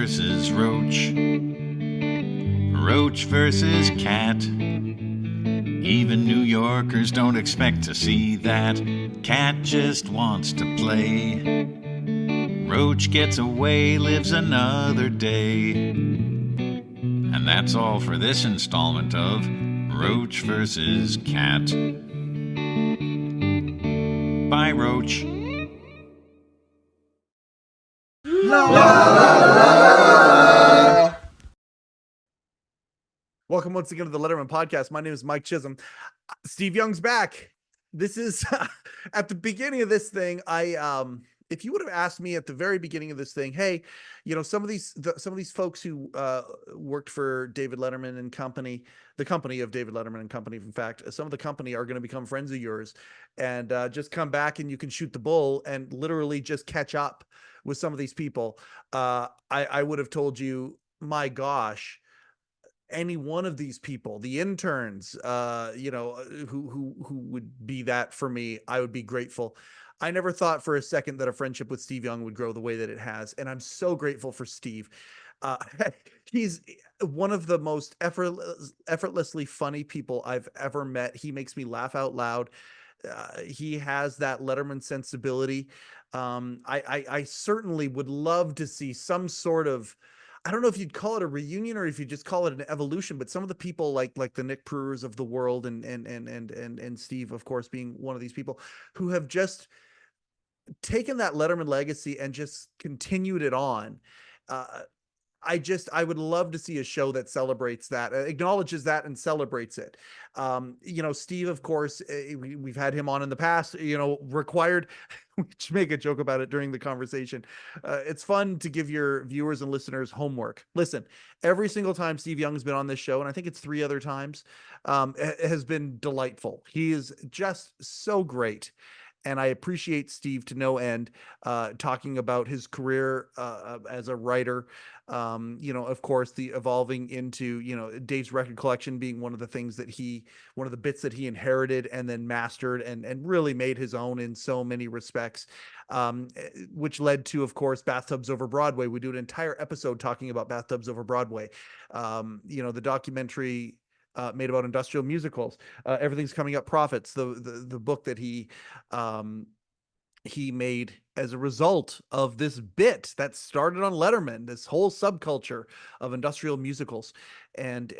versus Roach. Roach versus Cat. Even New Yorkers don't expect to see that. Cat just wants to play. Roach gets away, lives another day. And that's all for this installment of Roach versus Cat. Bye, Roach. La, la, la, la. Welcome once again to the Letterman Podcast. My name is Mike Chisholm. Steve Young's back. This is at the beginning of this thing. If you would have asked me at the very beginning of this thing, hey, you know, some of these folks who worked for David Letterman and Company, the company of David Letterman and Company, in fact, some of the company are going to become friends of yours, and just come back and you can shoot the bull and literally just catch up with some of these people. I would have told you, my gosh, any one of these people, the interns, who would be that for me, I would be grateful. I never thought for a second that a friendship with Steve Young would grow the way that it has, and I'm so grateful for Steve. He's one of the most effortlessly funny people I've ever met. He makes me laugh out loud. He has that Letterman sensibility. I certainly would love to see some sort of, I don't know if you'd call it a reunion or if you just call it an evolution, but some of the people like the Nick Prewers of the world and Steve, of course, being one of these people who have just taken that Letterman legacy and just continued it on. I would love to see a show that celebrates that, acknowledges that and celebrates it. Steve, of course, we've had him on in the past, required, we should make a joke about it during the conversation. It's fun to give your viewers and listeners homework. Listen, every single time Steve Young's been on this show, and I think it's 3 other times, it has been delightful. He is just so great. And I appreciate Steve to no end, talking about his career as a writer. Of course, the evolving into, Dave's record collection being one of the bits that he inherited and then mastered and really made his own in so many respects, which led to, of course, Bathtubs Over Broadway. We do an entire episode talking about Bathtubs Over Broadway. The documentary made about industrial musicals, Everything's Coming Up Profits, the book that he made as a result of this bit that started on Letterman, this whole subculture of industrial musicals. And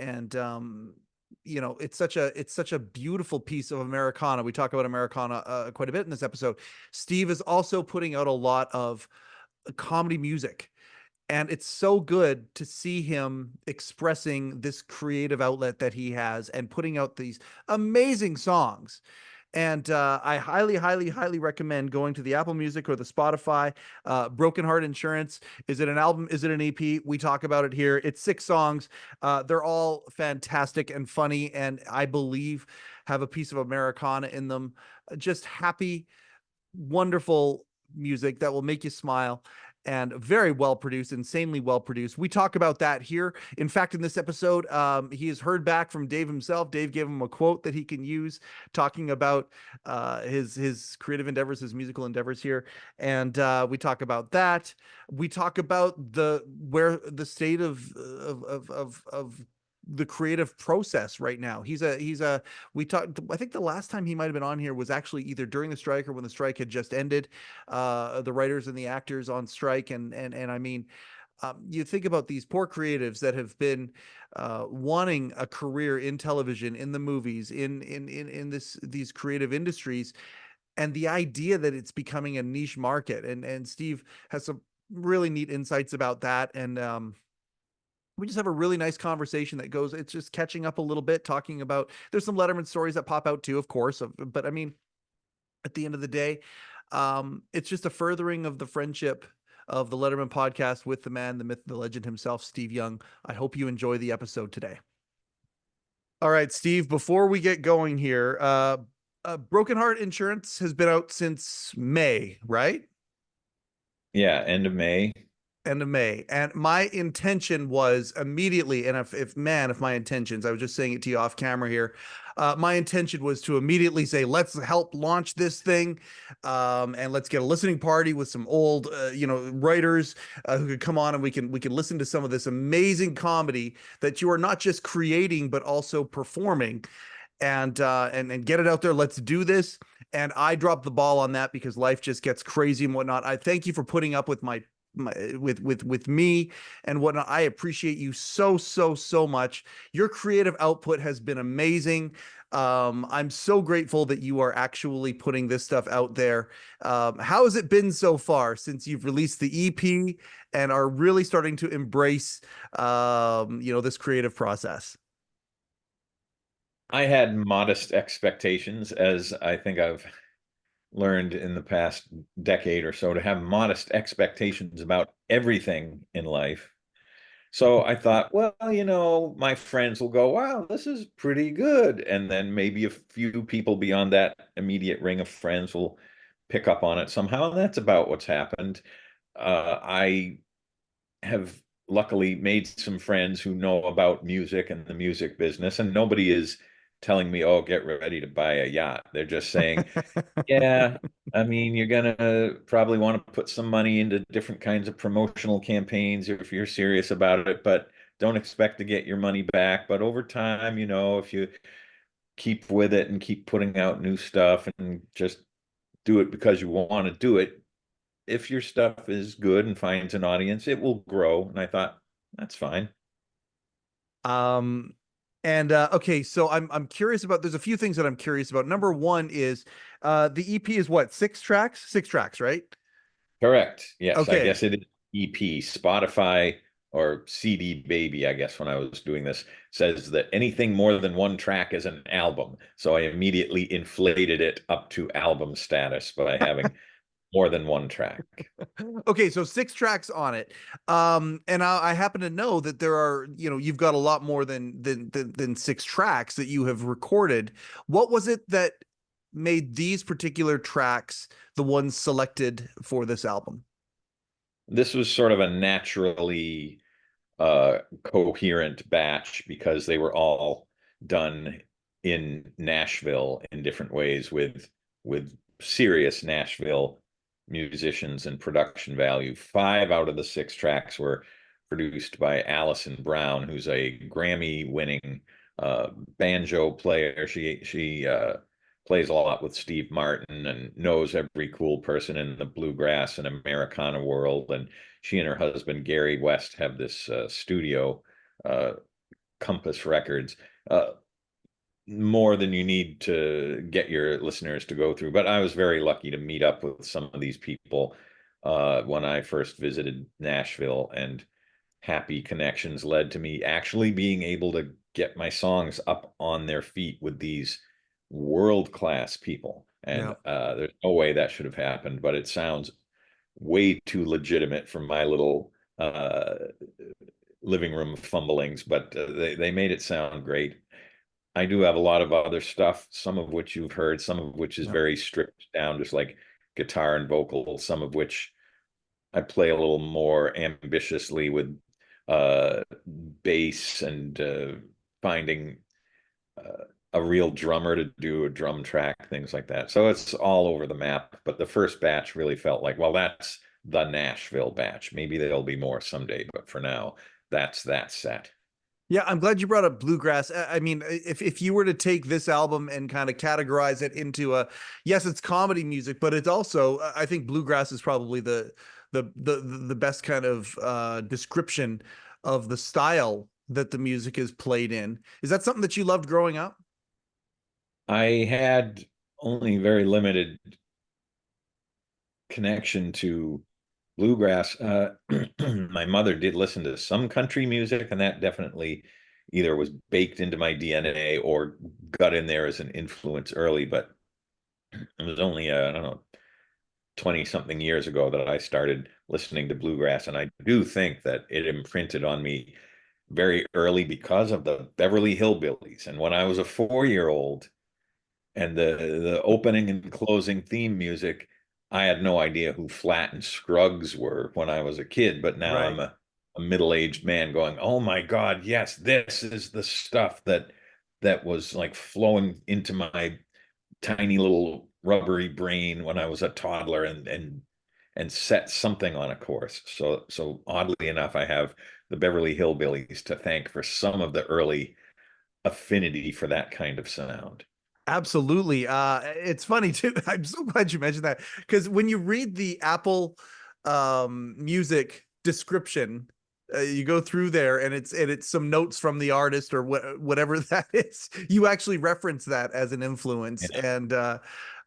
it's such a beautiful piece of Americana. We talk about Americana quite a bit in this episode. Steve is also putting out a lot of comedy music. And it's so good to see him expressing this creative outlet that he has and putting out these amazing songs. And I highly, highly, highly recommend going to the Apple Music or the Spotify. Broken Heart Insurance. Is it an album? Is it an EP? We talk about it here. It's 6 songs. They're all fantastic and funny, and I believe have a piece of Americana in them. Just happy, wonderful music that will make you smile. And very well produced, insanely well produced. We talk about that here. In fact, in this episode, he has heard back from Dave himself. Dave gave him a quote that he can use, talking about his creative endeavors, his musical endeavors here. And we talk about that. We talk about the state of the creative process right now. We talked, I think the last time he might've been on here was actually either during the strike or when the strike had just ended, the writers and the actors on strike. And I mean, you think about these poor creatives that have been wanting a career in television, in the movies, in these creative industries, and the idea that it's becoming a niche market. And Steve has some really neat insights about that. And we just have a really nice conversation that goes, it's just catching up a little bit, talking about, there's some Letterman stories that pop out too, of course. But I mean, at the end of the day, it's just a furthering of the friendship of the Letterman Podcast with the man, the myth, the legend himself, Steve Young. I hope you enjoy the episode today. All right, Steve, before we get going here, Broken Heart Insurance has been out since May, right? Yeah, end of May. End of May. And my intention was immediately, and if my intentions, I was just saying it to you off camera here. My intention was to immediately say, let's help launch this thing. And let's get a listening party with some old, writers who could come on, and we can listen to some of this amazing comedy that you are not just creating, but also performing, and get it out there. Let's do this. And I dropped the ball on that because life just gets crazy and whatnot. I thank you for putting up with with me and whatnot. I appreciate you so much. Your creative output has been amazing. I'm so grateful that you are actually putting this stuff out there. How has it been so far since you've released the EP and are really starting to embrace, this creative process? I had modest expectations, as I think I've learned in the past decade or so, to have modest expectations about everything in life. So I thought, well, my friends will go, wow, this is pretty good. And then maybe a few people beyond that immediate ring of friends will pick up on it somehow. And that's about what's happened. I have luckily made some friends who know about music and the music business, and nobody is telling me, oh, get ready to buy a yacht. They're just saying, yeah, I mean, you're gonna probably want to put some money into different kinds of promotional campaigns if you're serious about it, but don't expect to get your money back. But over time, if you keep with it and keep putting out new stuff and just do it because you want to do it, if your stuff is good and finds an audience, it will grow. And I thought, that's fine. Um, and okay, so I'm curious about. There's a few things that I'm curious about. Number one is, the EP is what, 6 tracks? 6 tracks, right? Correct. Yes, I Okay. guess it is EP. Spotify or CD Baby, I guess when I was doing this, says that anything more than one track is an album. So I immediately inflated it up to album status by having more than one track. Okay, so 6 tracks on it. And I happen to know that there are, you've got a lot more than 6 tracks that you have recorded. What was it that made these particular tracks the ones selected for this album? This was sort of a naturally coherent batch because they were all done in Nashville in different ways with serious Nashville musicians and production value. 5 out of the 6 tracks were produced by Alison Brown, who's a Grammy-winning uh, banjo player. She plays a lot with Steve Martin and knows every cool person in the bluegrass and Americana world. And she and her husband Gary West have this studio, uh, Compass Records. More than you need to get your listeners to go through. But I was very lucky to meet up with some of these people when I first visited Nashville, and happy connections led to me actually being able to get my songs up on their feet with these world-class people. And Yeah. there's no way that should have happened, but it sounds way too legitimate for my little living room fumblings. But they made it sound great. I do have a lot of other stuff, some of which you've heard, some of which is Yeah. very stripped down, just like guitar and vocal, some of which I play a little more ambitiously with uh, bass and finding a real drummer to do a drum track, things like that. So it's all over the map. But the first batch really felt like, well, that's the Nashville batch. Maybe there'll be more someday, but for now, that's that set. Yeah, I'm glad you brought up bluegrass. I mean, if you were to take this album and kind of categorize it into a, yes, it's comedy music, but it's also, I think bluegrass is probably the best kind of description of the style that the music is played in. Is that something that you loved growing up? I had only very limited connection to bluegrass. My mother did listen to some country music, and that definitely either was baked into my DNA or got in there as an influence early. But it was only, I don't know, 20 something years ago that I started listening to bluegrass. And I do think that it imprinted on me very early because of the Beverly Hillbillies. And when I was a 4-year old, and the opening and closing theme music I had no idea who Flat and Scruggs were when I was a kid, but now Right. I'm a middle-aged man going, oh my God, yes, this is the stuff that was like flowing into my tiny little rubbery brain when I was a toddler and set something on a course. So oddly enough, I have the Beverly Hillbillies to thank for some of the early affinity for that kind of sound. Absolutely. It's funny too. I'm so glad you mentioned that, because when you read the Apple music description, you go through there and it's some notes from the artist or whatever that is. You actually reference that as an influence, Yeah. and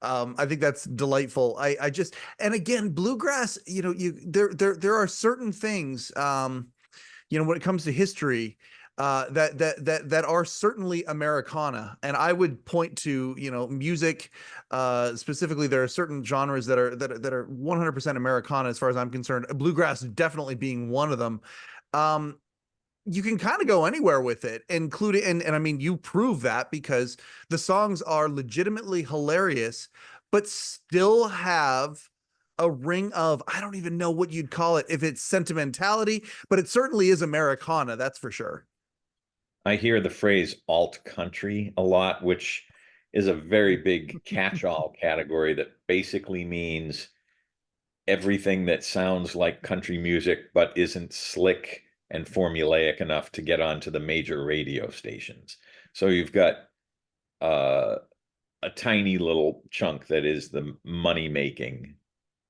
I think that's delightful. I just, and again, bluegrass. There are certain things. When it comes to history, that are certainly Americana. And I would point to, music, specifically. There are certain genres that are 100% Americana as far as I'm concerned. Bluegrass definitely being one of them. You can kind of go anywhere with it, including, and I mean, you prove that because the songs are legitimately hilarious, but still have a ring of, I don't even know what you'd call it, if it's sentimentality, but it certainly is Americana, that's for sure. I hear the phrase alt country a lot, which is a very big catch-all category that basically means everything that sounds like country music but isn't slick and formulaic enough to get onto the major radio stations. So you've got a tiny little chunk that is the money-making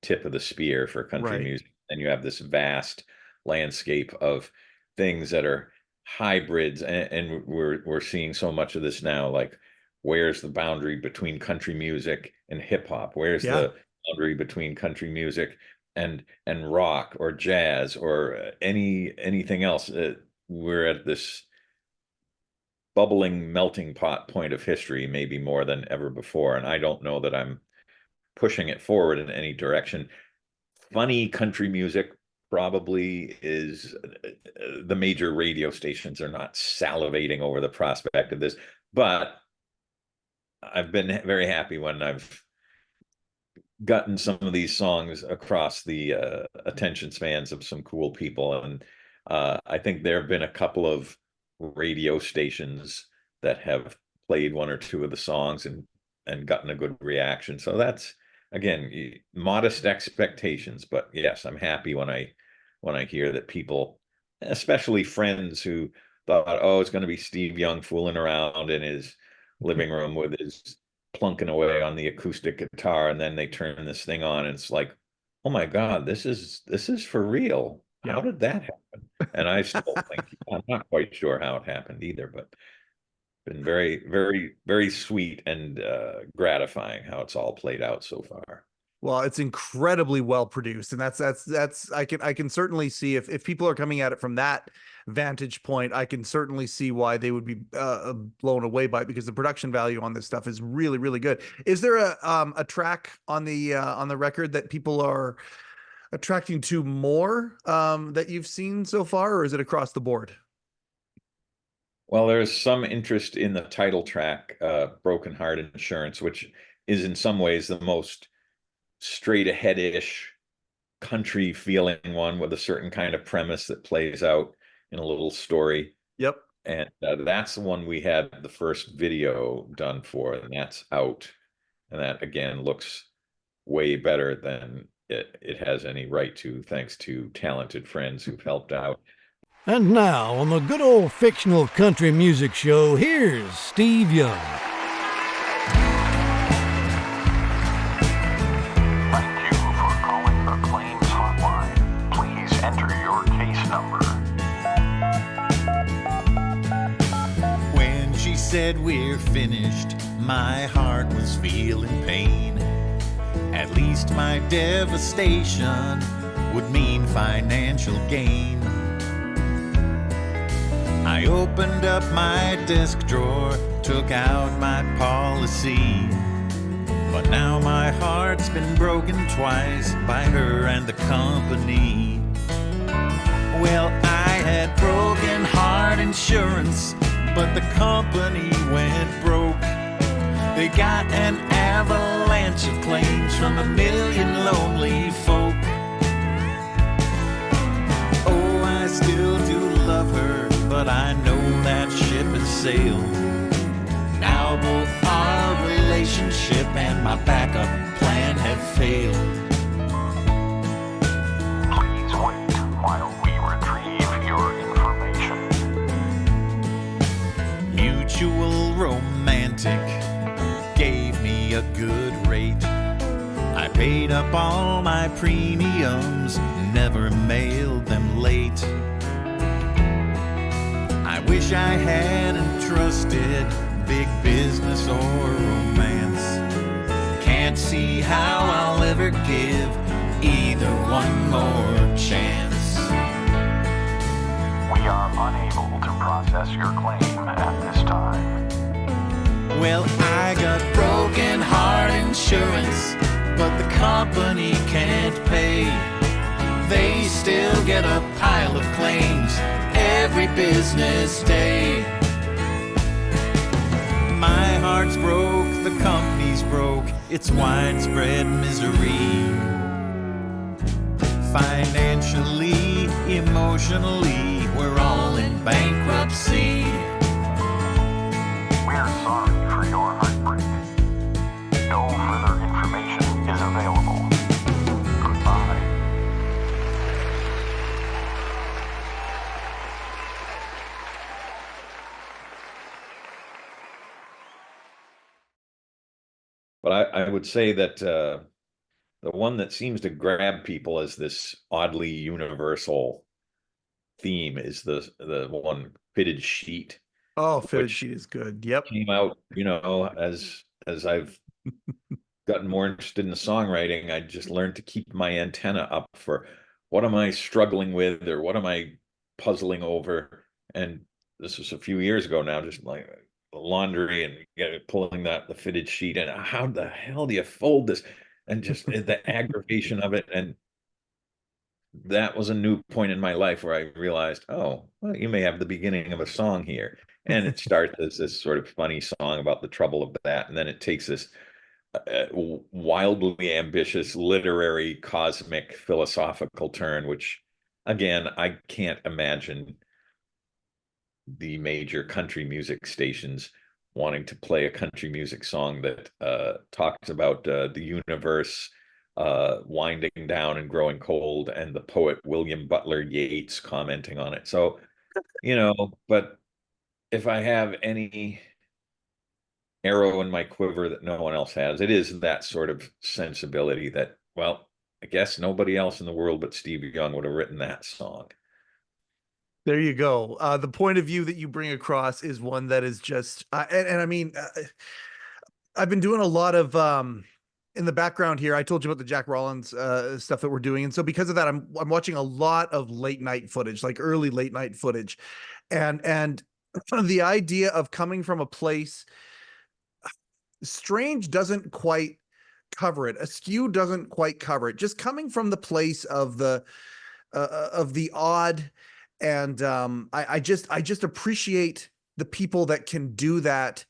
tip of the spear for country Right. music, and you have this vast landscape of things that are hybrids, and we're seeing so much of this now. Like, where's the boundary between country music and hip hop? Where's Yeah. the boundary between country music and rock or jazz or anything else? We're at this bubbling melting pot point of history, maybe more than ever before, and I don't know that I'm pushing it forward in any direction. Funny country music probably is, the major radio stations are not salivating over the prospect of this, but I've been very happy when I've gotten some of these songs across the attention spans of some cool people. And I think there have been a couple of radio stations that have played one or two of the songs and gotten a good reaction. So that's, again, modest expectations, but yes, I'm happy when I hear that people, especially friends who thought, oh, it's going to be Steve Young fooling around in his living room with his plunking away on the acoustic guitar, and then they turn this thing on and it's like, oh my God, this is for real. How Yep. did that happen? And I still think, I'm not quite sure how it happened either, but been very, very, very sweet and gratifying how it's all played out so far. Well, it's incredibly well produced, and that's I can certainly see, if people are coming at it from that vantage point, I can certainly see why they would be blown away by it, because the production value on this stuff is really, really good. Is there a track on the record that people are attracting to more, that you've seen so far, or is it across the board? Well, there's some interest in the title track, Broken Heart Insurance, which is in some ways the most straight ahead-ish country feeling one, with a certain kind of premise that plays out in a little story. Yep. And that's the one we had the first video done for, and that's out. And that, again, looks way better than it has any right to, thanks to talented friends who've helped out. And now, on the good old fictional country music show, here's Steve Young. Thank you for calling the claims hotline. Please enter your case number. When she said we're finished, my heart was feeling pain. At least my devastation would mean financial gain. I opened up my desk drawer, took out my policy. But now my heart's been broken twice by her and the company. Well, I had broken heart insurance, but the company went broke. They got an avalanche of claims from a million sail. Now both our relationship and my backup plan have failed. Please wait while we retrieve your information. Mutual Romantic gave me a good rate. I paid up all my premiums, never mailed them late. I wish I hadn't trusted big business or romance. Can't see how I'll ever give either one more chance. We are unable to process your claim at this time. Well, I got broken heart insurance, but the company can't pay. They still get a pile of claims every business day. My heart's broke, the company's broke, it's widespread misery. Financially, emotionally, we're all in bankruptcy. We're sorry for your heartbreak. No further information is available. Goodbye. But I would say that the one that seems to grab people as this oddly universal theme is the one Fitted Sheet. Oh, Fitted Which Sheet is good. Yep. Came out, as I've gotten more interested in the songwriting, I just learned to keep my antenna up for what am I struggling with or what am I puzzling over. And this was a few years ago now, just like laundry and pulling the Fitted Sheet, and how the hell do you fold this, and just the aggravation of it. And that was a new point in my life where I realized, oh, well, you may have the beginning of a song here. And it starts as this sort of funny song about the trouble of that, and then it takes this wildly ambitious literary, cosmic, philosophical turn, which again, I can't imagine the major country music stations wanting to play a country music song that talks about the universe winding down and growing cold, and the poet William Butler Yeats commenting on it. So, but if I have any arrow in my quiver that no one else has, it is that sort of sensibility that, well, I guess nobody else in the world but Steve Young would have written that song. There you go. The point of view that you bring across is one that is just, and I mean, I've been doing a lot of, in the background here, I told you about the Jack Rollins stuff that we're doing. And so because of that, I'm watching a lot of late night footage, like early late night footage. And the idea of coming from a place, Strange doesn't quite cover it. Askew doesn't quite cover it. Just coming from the place of the odd. And I just appreciate the people that can do that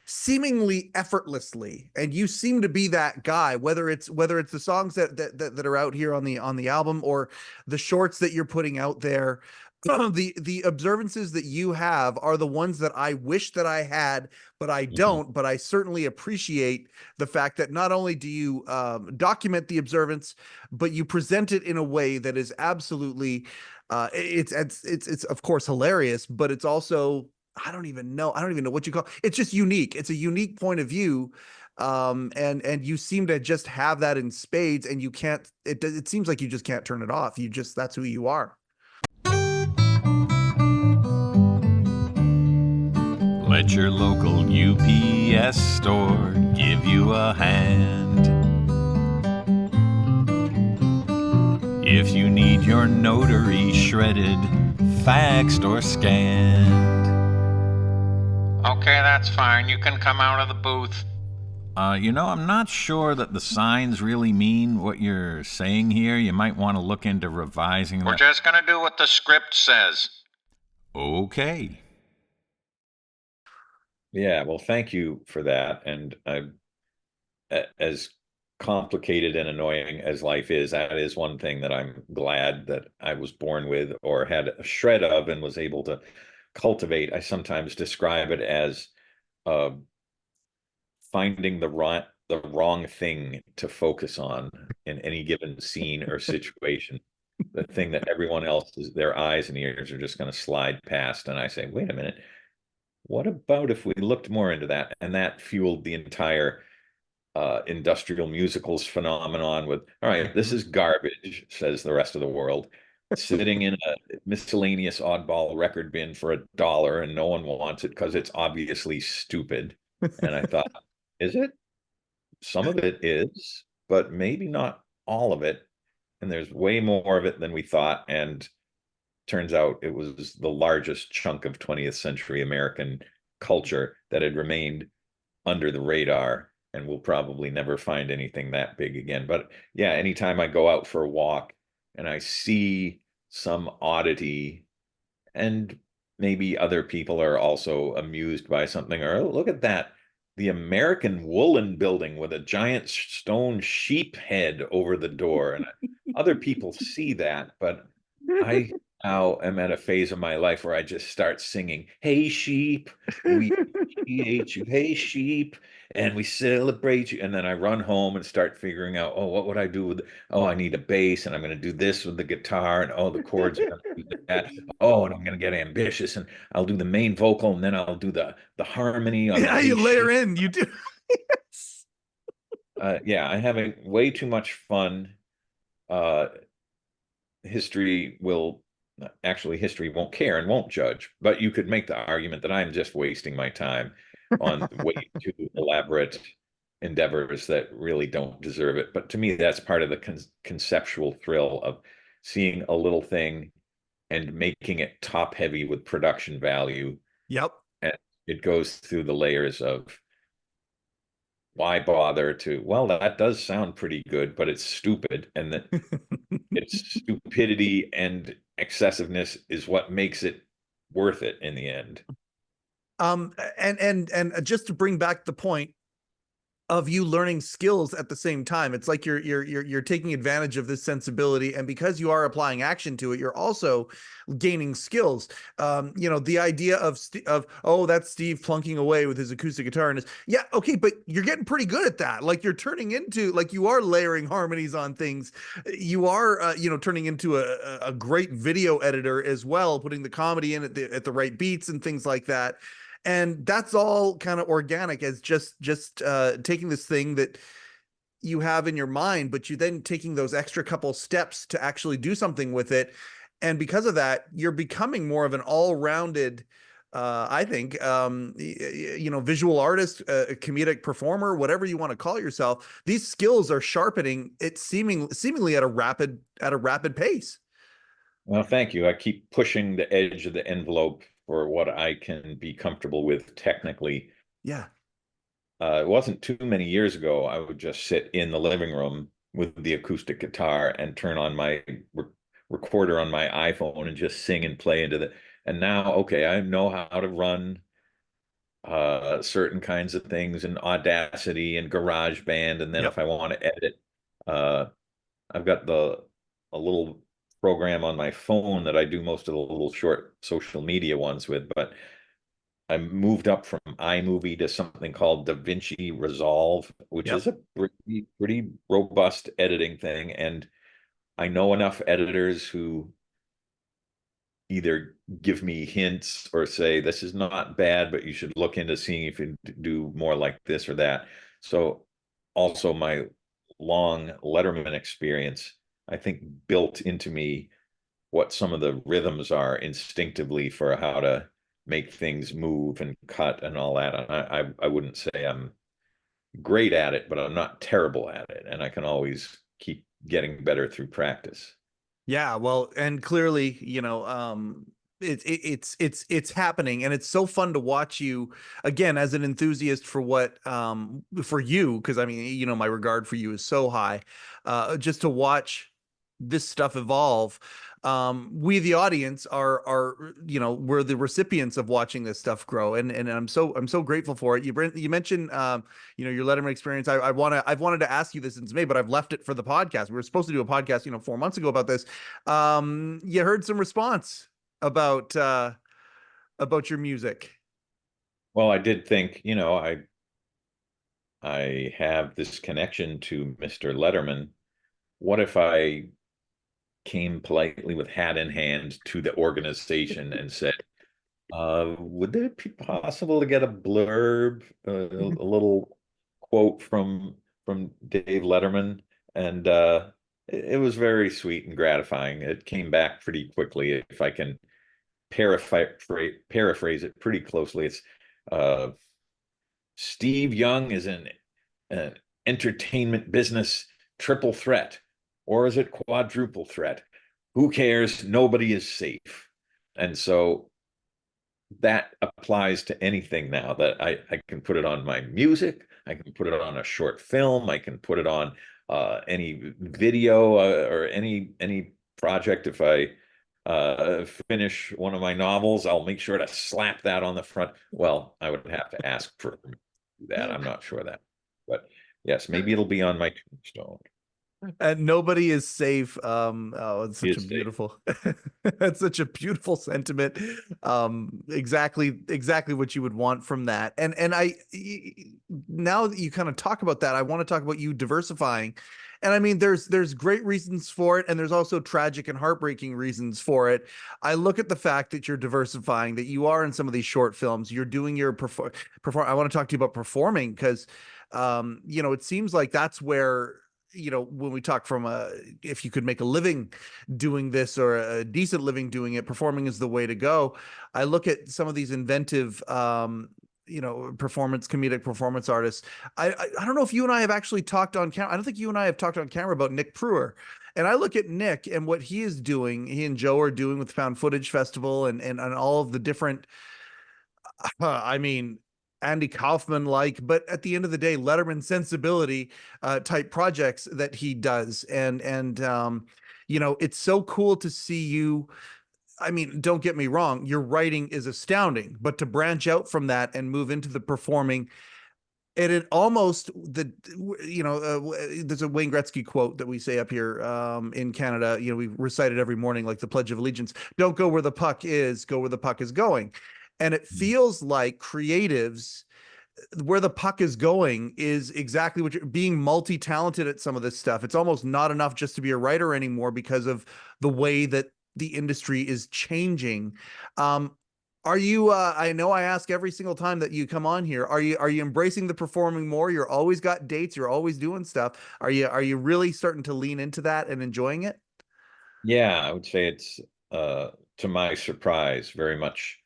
seemingly effortlessly. And you seem to be that guy, whether it's the songs that are out here on the album or the shorts that you're putting out there. The observances that you have are the ones that I wish that I had, but I don't. But I certainly appreciate the fact that not only do you document the observance, but you present it in a way that is absolutely it's of course hilarious, but it's also, I don't even know what you call it. It's just unique. It's a unique point of view. And you seem to just have that in spades, and you can't, it seems like you just can't turn it off. That's who you are. Let your local UPS store give you a hand. If you need your notary shredded, faxed, or scanned. Okay, that's fine. You can come out of the booth. I'm not sure that the signs really mean what you're saying here. You might want to look into revising that. We're just going to do what the script says. Okay. Yeah, well, thank you for that. And as complicated and annoying as life is, that is one thing that I'm glad that I was born with, or had a shred of, and was able to cultivate. I sometimes describe it as uh, finding the wrong thing to focus on in any given scene or situation. The thing that everyone else is, their eyes and ears are just going to slide past. And I say, wait a minute, what about if we looked more into that? And that fueled the entire industrial musicals phenomenon with, all right, this is garbage, says the rest of the world, sitting in a miscellaneous oddball record bin for $1, and no one wants it because it's obviously stupid. And I thought, is it? Some of it is, but maybe not all of it. And there's way more of it than we thought. And turns out it was the largest chunk of 20th century American culture that had remained under the radar, and we'll probably never find anything that big again. But yeah, anytime I go out for a walk and I see some oddity, and maybe other people are also amused by something, or oh, look at that, the American Woolen Building with a giant stone sheep head over the door. And other people see that, but I now am at a phase of my life where I just start singing, "Hey sheep, we appreciate you. Hey sheep, and we celebrate you." And then I run home and start figuring out, oh, what would I do with? Oh, I need a bass, and I'm going to do this with the guitar, and oh, the chords are going to do that. Oh, and I'm going to get ambitious, and I'll do the main vocal, and then I'll do the harmony on Yeah, the you hey, layer sheep. in, you do. Yeah, I'm having way too much fun. History will history won't care and won't judge, but you could make the argument that I'm just wasting my time on way too elaborate endeavors that really don't deserve it. But to me, that's part of the conceptual thrill of seeing a little thing and making it top heavy with production value. Yep. And it goes through the layers of why bother to, well, that does sound pretty good, but it's stupid. And that its stupidity and excessiveness is what makes it worth it in the end. And just to bring back the point of you learning skills at the same time, it's like you're taking advantage of this sensibility, and because you are applying action to it, you're also gaining skills. The idea of oh, that's Steve plunking away with his acoustic guitar, and yeah, okay, but you're getting pretty good at that. Like you're turning into, like you are layering harmonies on things. You are turning into a great video editor as well, putting the comedy in at the right beats and things like that. And that's all kind of organic, as just taking this thing that you have in your mind, but you then taking those extra couple steps to actually do something with it. And because of that, you're becoming more of an all-rounded, I think, visual artist, comedic performer, whatever you want to call yourself. These skills are sharpening it seemingly at a rapid pace. Well, thank you. I keep pushing the edge of the envelope for what I can be comfortable with technically. Yeah. It wasn't too many years ago, I would just sit in the living room with the acoustic guitar and turn on my recorder on my iPhone and just sing and play into the, and now, okay, I know how to run certain kinds of things in Audacity and GarageBand. And then Yep. if I want to edit, I've got a little program on my phone that I do most of the little short social media ones with, but I moved up from iMovie to something called DaVinci Resolve, which Yep. is a pretty robust editing thing. And I know enough editors who either give me hints or say, this is not bad, but you should look into seeing if you do more like this or that. So also my long Letterman experience, I think, built into me what some of the rhythms are instinctively for how to make things move and cut and all that. And I wouldn't say I'm great at it, but I'm not terrible at it. And I can always keep getting better through practice. Yeah, well, and clearly, it's happening, and it's so fun to watch you again as an enthusiast for what for you, because I mean, my regard for you is so high. Just to watch this stuff evolve. We, the audience, are we're the recipients of watching this stuff grow, and I'm so grateful for it. You mentioned your Letterman experience. I've wanted to ask you this since May, but I've left it for the podcast. We were supposed to do a podcast 4 months ago about this. You heard some response about about your music? Well, I did think, I have this connection to Mr. Letterman. What if I came politely with hat in hand to the organization and said, would it be possible to get a blurb, a little quote from Dave Letterman? And it was very sweet and gratifying. It came back pretty quickly. If I can paraphrase it pretty closely, it's Steve Young is an entertainment business triple threat, or is it quadruple threat? Who cares? Nobody is safe. And so that applies to anything now, that I can put it on my music, I can put it on a short film, I can put it on any video or any project. If I finish one of my novels, I'll make sure to slap that on the front. Well, I would have to ask for that. I'm not sure that, but yes, maybe it'll be on my tombstone. And nobody is safe. Oh, it's such Is a safe. beautiful, that's such a beautiful sentiment. Exactly what you would want from that. And now that you kind of talk about that, I want to talk about you diversifying. And I mean, there's great reasons for it, and there's also tragic and heartbreaking reasons for it. I look at the fact that you're diversifying, that you are in some of these short films, you're doing your perform. I want to talk to you about performing, because it seems like that's where, when we talk from if you could make a living doing this, or a decent living doing it, performing is the way to go. I look at some of these inventive, comedic performance artists. I don't know if you and I have actually talked on camera. I don't think you and I have talked on camera about Nick Pruer. And I look at Nick and what he is doing, he and Joe are doing with the Found Footage Festival, and all of the different, Andy Kaufman but at the end of the day, Letterman sensibility type projects that he does. And it's so cool to see you. I mean, don't get me wrong, your writing is astounding, but to branch out from that and move into the performing, and it almost there's a Wayne Gretzky quote that we say up here in Canada. We recite it every morning, like the Pledge of Allegiance. Don't go where the puck is, go where the puck is going. And it feels like creatives, where the puck is going is exactly what you're being multi-talented at some of this stuff. It's almost not enough just to be a writer anymore, because of the way that the industry is changing. Are you, I know I ask every single time that you come on here, are you embracing the performing more? You're always got dates, you're always doing stuff. Are you really starting to lean into that and enjoying it? Yeah, I would say it's to my surprise, very much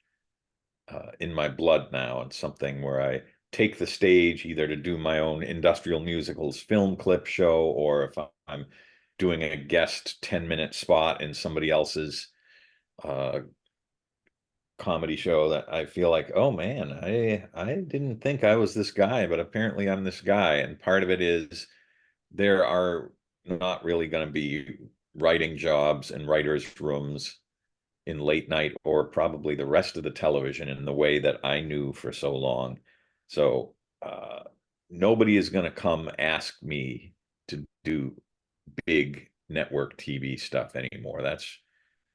in my blood now, and something where I take the stage either to do my own industrial musicals film clip show, or if I'm doing a guest 10-minute spot in somebody else's comedy show, that I feel like, oh man, I didn't think I was this guy, but apparently I'm this guy. And part of it is there are not really going to be writing jobs and writers' rooms in late night, or probably the rest of the television, in the way that I knew for so long. So nobody is going to come ask me to do big network TV stuff anymore. That's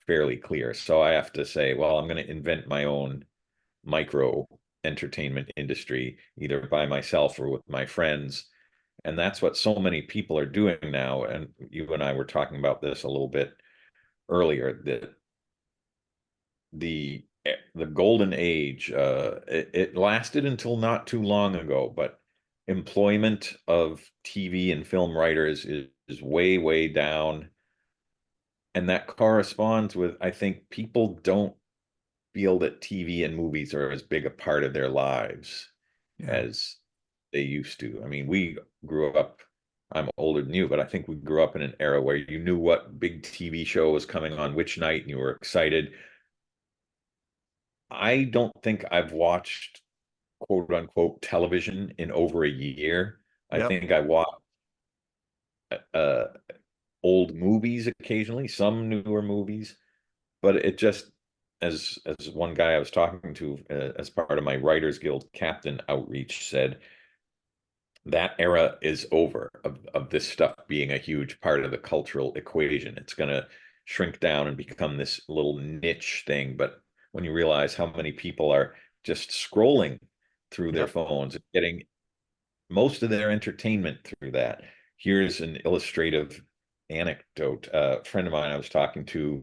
fairly clear. So I have to say, well, I'm going to invent my own micro entertainment industry, either by myself or with my friends. And that's what so many people are doing now. And you and I were talking about this a little bit earlier, that the golden age, it lasted until not too long ago, but employment of TV and film writers is way down. And that corresponds with, I think, people don't feel that TV and movies are as big a part of their lives as they used to. I mean, we grew up, I'm older than you, but I think we grew up in an era where you knew what big TV show was coming on which night, and you were excited. I don't think I've watched quote unquote television in over a year. I think I watch old movies occasionally, some newer movies, but it just, as one guy I was talking to as part of my Writers Guild captain outreach said, that era is over of this stuff being a huge part of the cultural equation. It's going to shrink down and become this little niche thing. But when you realize how many people are just scrolling through their Yep. phones, getting most of their entertainment through that. Here's an illustrative anecdote. A friend of mine I was talking to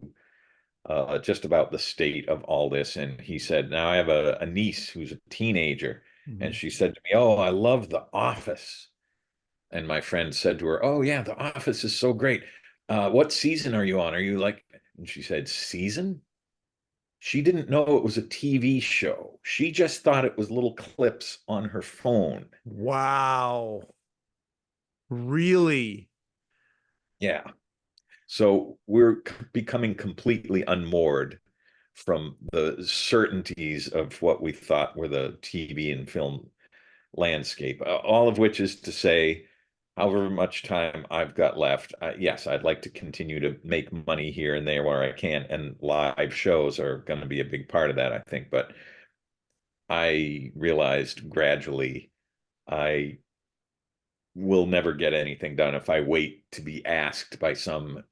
just about the state of all this, and he said, now I have a niece who's a teenager, and she said to me, oh, I love The Office. And my friend said to her, oh yeah, The Office is so great. What season are you on? Are you like, and she said, season? She didn't know it was a TV show. She just thought it was little clips on her phone. Wow. Really? Yeah. So we're becoming completely unmoored from the certainties of what we thought were the TV and film landscape, all of which is to say, however much time I've got left, yes, I'd like to continue to make money here and there where I can, and live shows are going to be a big part of that, I think. But I realized gradually I will never get anything done if I wait to be asked by some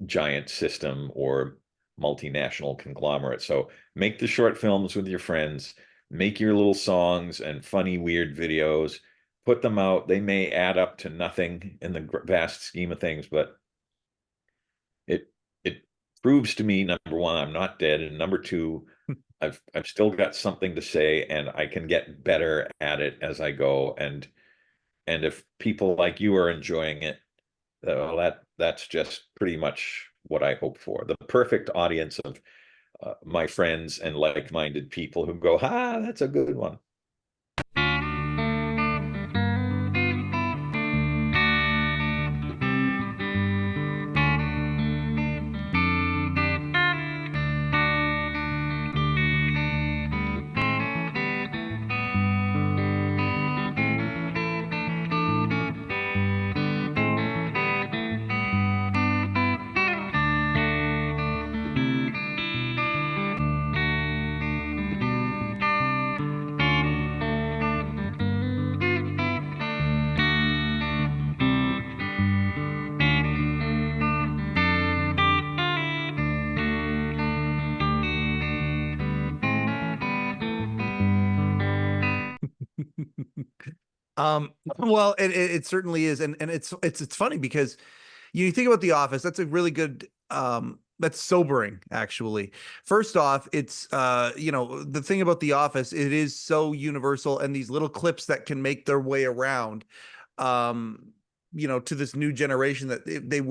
giant system or multinational conglomerate. So make the short films with your friends, make your little songs and funny, weird videos, put them out. They may add up to nothing in the vast scheme of things, but it proves to me, number one, I'm not dead, and number two, I've still got something to say, and I can get better at it as I go. And if people like you are enjoying it, that's just pretty much what I hope for. The perfect audience of my friends and like-minded people who go, that's a good one. Well, it certainly is, and it's funny because you think about The Office. That's a really good that's sobering, actually. First off, it's the thing about The Office, it is so universal, and these little clips that can make their way around to this new generation, that they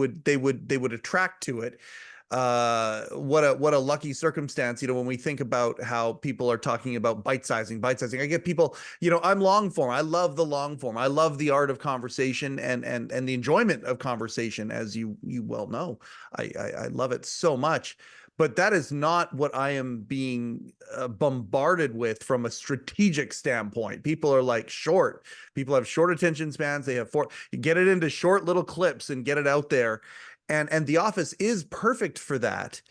would attract to it. What a lucky circumstance, when we think about how people are talking about bite-sizing. I get people, I'm long form. I love the long form. I love the art of conversation and the enjoyment of conversation, as you well know. I love it so much. But that is not what I am being bombarded with from a strategic standpoint. People are like short. People have short attention spans. They have you get it into short little clips and get it out there. And The Office is perfect for that.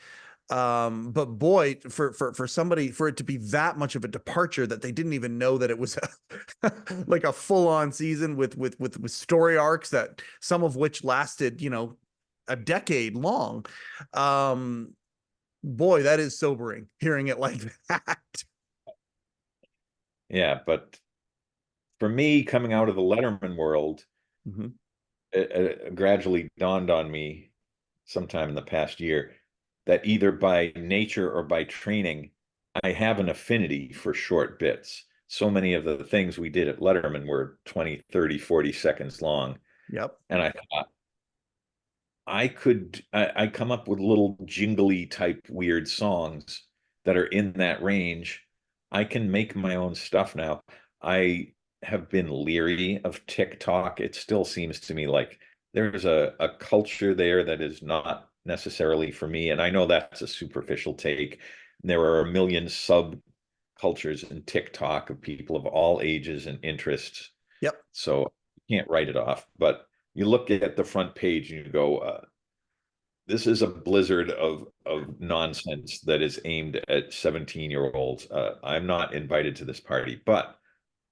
But boy, for somebody, for it to be that much of a departure that they didn't even know that it was like a full-on season with story arcs, that some of which lasted, a decade long. Boy, that is sobering, hearing it like that. Yeah, but for me, coming out of the Letterman world, it gradually dawned on me sometime in the past year that either by nature or by training, I have an affinity for short bits. So many of the things we did at Letterman were 20, 30, 40 seconds long. Yep. And I thought, I come up with little jingly type weird songs that are in that range. I can make my own stuff now. I have been leery of TikTok. It still seems to me like there's a culture there that is not necessarily for me. And I know that's a superficial take. There are a million subcultures in TikTok of people of all ages and interests. Yep. So you can't write it off. But you look at the front page and you go, this is a blizzard of nonsense that is aimed at 17-year-olds. I'm not invited to this party, but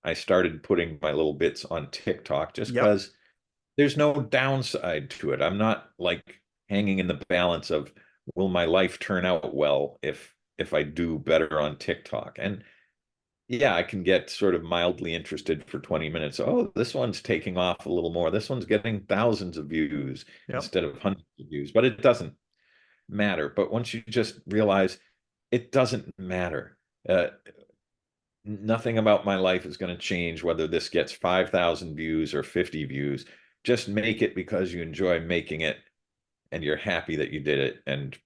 I started putting my little bits on TikTok just because there's no downside to it. I'm not like hanging in the balance of, will my life turn out well if if I do better on TikTok. And yeah, I can get sort of mildly interested for 20 minutes. Oh, this one's taking off a little more. This one's getting thousands of views Yep. instead of hundreds of views, but it doesn't matter. But once you just realize it doesn't matter, nothing about my life is going to change whether this gets 5,000 views or 50 views. Just make it because you enjoy making it and you're happy that you did it. And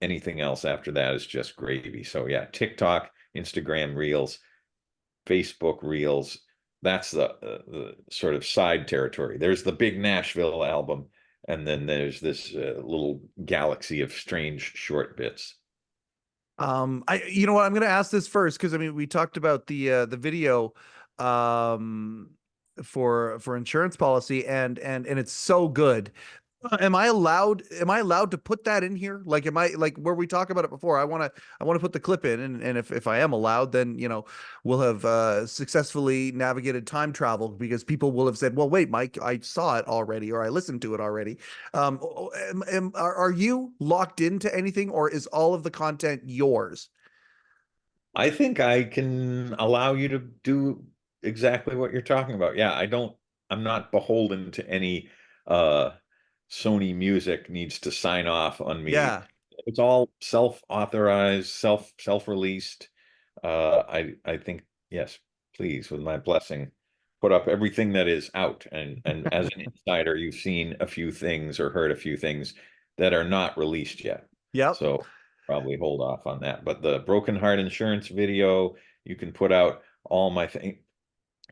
anything else after that is just gravy. So yeah, TikTok, Instagram Reels, Facebook Reels, that's the sort of side territory. There's the big Nashville album, and then there's this little galaxy of strange short bits. You know what, I'm going to ask this first, because I mean, we talked about the video for insurance policy, and it's so good. Am I allowed to put that in here? Like, am I, like, where we talk about it before? I want to put the clip in, and if I am allowed, then, you know, we'll have successfully navigated time travel, because people will have said, well, wait, Mike, I saw it already, or I listened to it already. Are you locked into anything, or is all of the content yours? I think I can allow you to do exactly what you're talking about. Yeah, I'm not beholden to any Sony Music needs to sign off on me. Yeah. It's all self-authorized, self-released. I think, yes, please, with my blessing, put up everything that is out. And as an insider, you've seen a few things or heard a few things that are not released yet. Yep. So probably hold off on that. But the Broken Heart Insurance video, you can put out all my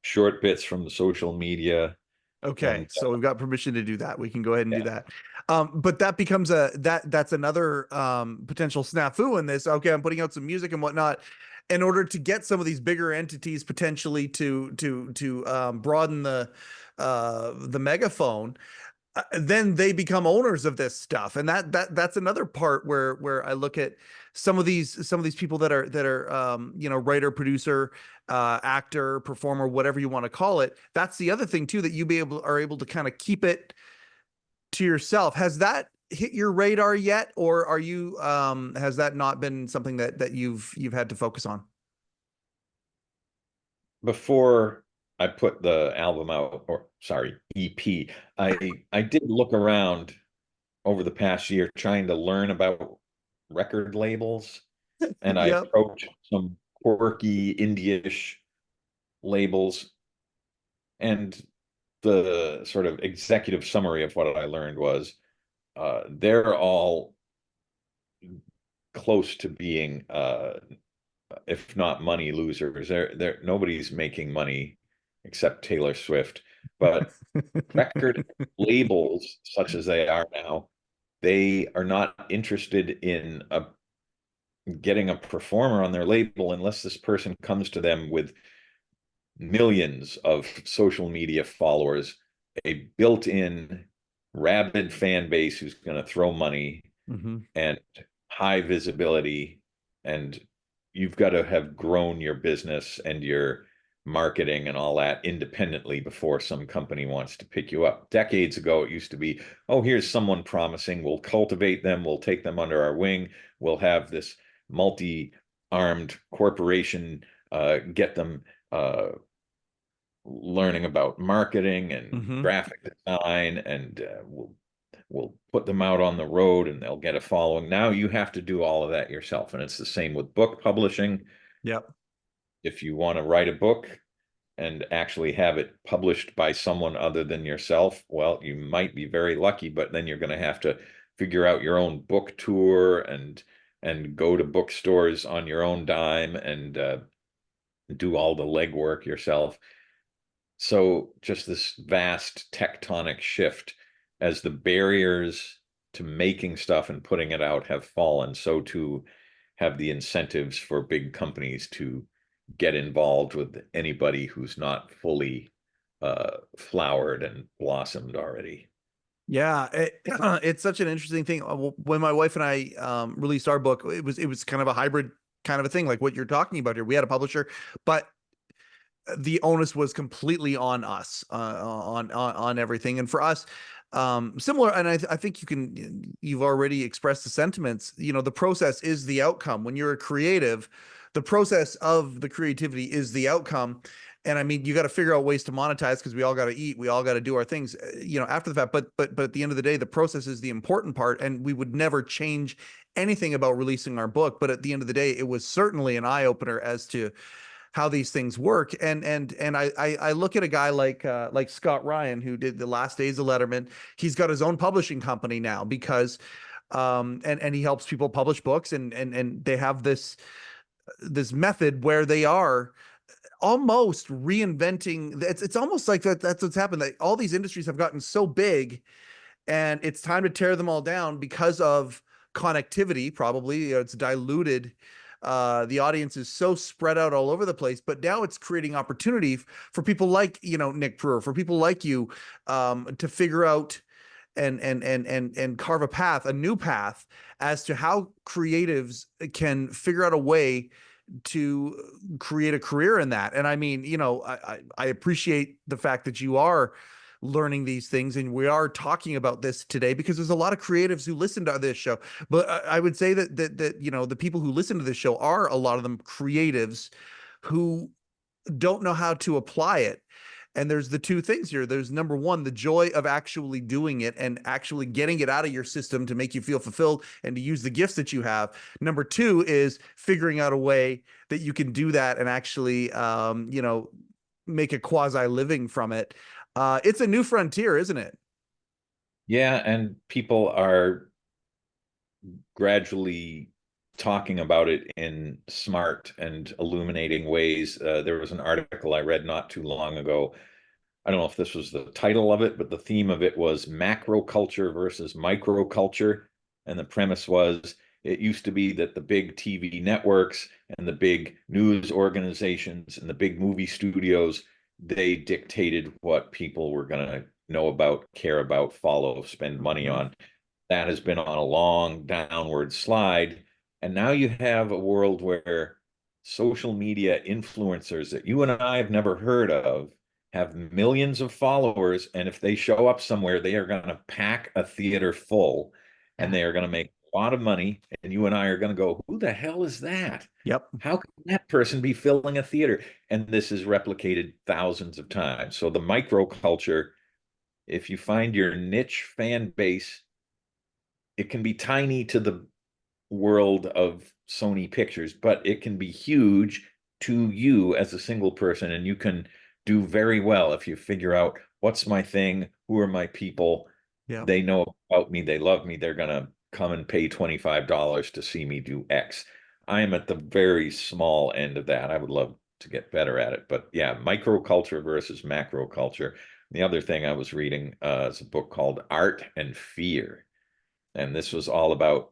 short bits from the social media. Okay, And so we've got permission to do that. We can go ahead and do that. But that becomes that's another potential snafu in this. Okay, I'm putting out some music and whatnot in order to get some of these bigger entities potentially to broaden the megaphone. Then they become owners of this stuff, and that's another part where I look at some of these people that are you know, writer, producer, actor, performer, whatever you want to call it. That's the other thing too, that you are able to kind of keep it to yourself. Has that hit your radar yet, or are you has that not been something that you've had to focus on? before I put the album out, or sorry, EP, I did look around over the past year trying to learn about record labels, and I Yep. approached some quirky indie-ish labels, and the sort of executive summary of what I learned was they're all close to being if not money losers. They're nobody's making money except Taylor Swift. But record labels, such as they are now, they are not interested in getting a performer on their label unless this person comes to them with millions of social media followers, a built-in rabid fan base who's going to throw money, and high visibility. And you've got to have grown your business and your marketing and all that independently before some company wants to pick you up. Decades ago, it used to be, oh, here's someone promising, we'll cultivate them, we'll take them under our wing, we'll have this multi-armed corporation get them learning about marketing and graphic design, and we'll put them out on the road and they'll get a following. Now you have to do all of that yourself. And it's the same with book publishing. Yep. If you want to write a book and actually have it published by someone other than yourself, well, you might be very lucky, but then you're going to have to figure out your own book tour and go to bookstores on your own dime and do all the legwork yourself. So just this vast tectonic shift as the barriers to making stuff and putting it out have fallen, so too have the incentives for big companies to get involved with anybody who's not fully flowered and blossomed already. Yeah, it's such an interesting thing. When my wife and I released our book, it was kind of a hybrid kind of a thing, like what you're talking about here. We had a publisher, but the onus was completely on us, on everything. And for us, Similar, and I think you've already expressed the sentiments. The process is the outcome. When you're a creative, the process of the creativity is the outcome. And I mean, you got to figure out ways to monetize, because we all got to eat, we all got to do our things, after the fact. But at the end of the day, the process is the important part, and we would never change anything about releasing our book. But at the end of the day, it was certainly an eye opener as to how these things work. And I look at a guy like Scott Ryan, who did the last days of Letterman. He's got his own publishing company now, because and he helps people publish books, and they have this method where they are almost reinventing. It's almost like that's what's happened, that all these industries have gotten so big, and it's time to tear them all down because of connectivity. Probably it's diluted. The audience is so spread out all over the place, but now it's creating opportunity for people like Nick Brewer, for people like you, to figure out and carve a new path as to how creatives can figure out a way to create a career in that. And I mean, I appreciate the fact that you are learning these things, and we are talking about this today because there's a lot of creatives who listen to this show. But I would say that the people who listen to this show are, a lot of them, creatives who don't know how to apply it. And there's the two things here. There's, number one, the joy of actually doing it and actually getting it out of your system to make you feel fulfilled and to use the gifts that you have. Number two is figuring out a way that you can do that and actually, make a quasi living from it. It's a new frontier, isn't it? Yeah, and people are gradually talking about it in smart and illuminating ways. There was an article I read not too long ago. I don't know if this was the title of it, but the theme of it was macro culture versus micro culture. And the premise was, it used to be that the big TV networks and the big news organizations and the big movie studios, they dictated what people were going to know about, care about, follow, spend money on. That has been on a long downward slide. And now you have a world where social media influencers that you and I have never heard of have millions of followers. And if they show up somewhere, they are going to pack a theater full, and they are going to make a lot of money. And you and I are going to go, who the hell is that? Yep. How can that person be filling a theater? And this is replicated thousands of times. So the micro culture, if you find your niche fan base, it can be tiny to the world of Sony Pictures, but it can be huge to you as a single person. And you can do very well if you figure out, what's my thing? Who are my people? Yeah. They know about me. They love me. They're going to come and pay $25 to see me do X. I am at the very small end of that. I would love to get better at it. But yeah, micro culture versus macro culture. The other thing I was reading is a book called Art and Fear. And this was all about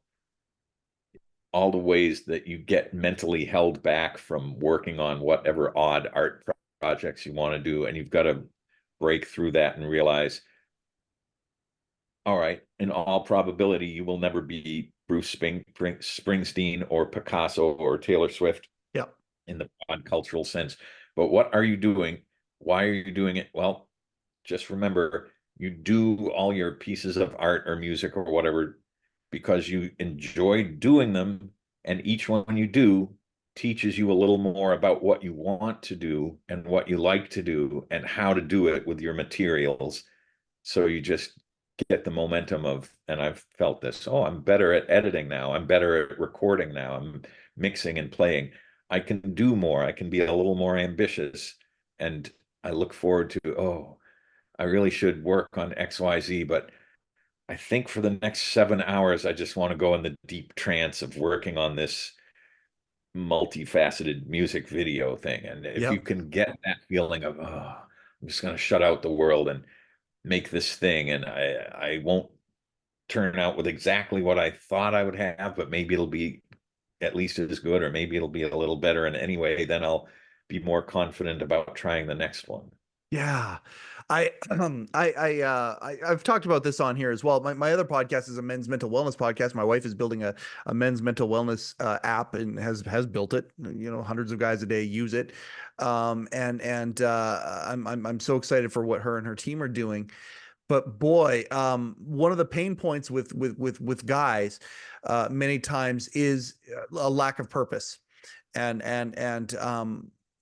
all the ways that you get mentally held back from working on whatever odd art projects you want to do. And you've got to break through that and realize, all right, in all probability, you will never be Bruce Springsteen or Picasso or Taylor Swift. Yep. In the broad cultural sense. But what are you doing? Why are you doing it? Well, just remember, you do all your pieces of art or music or whatever because you enjoy doing them, and each one you do teaches you a little more about what you want to do and what you like to do and how to do it with your materials. So you just get the momentum of, and I've felt this, oh, I'm better at editing now. I'm better at recording now. I'm mixing and playing. I can do more. I can be a little more ambitious. And I look forward to, oh, I really should work on XYZ, but I think for the next 7 hours, I just want to go in the deep trance of working on this multifaceted music video thing. And if you can get that feeling of, oh, I'm just going to shut out the world and make this thing, and I won't turn out with exactly what I thought I would have, but maybe it'll be at least as good, or maybe it'll be a little better. And anyway, then I'll be more confident about trying the next one. Yeah. I've talked about this on here as well. My other podcast is a men's mental wellness podcast. My wife is building a men's mental wellness app, and has built it. Hundreds of guys a day use it. I'm so excited for what her and her team are doing. But boy, one of the pain points with guys many times is a lack of purpose. And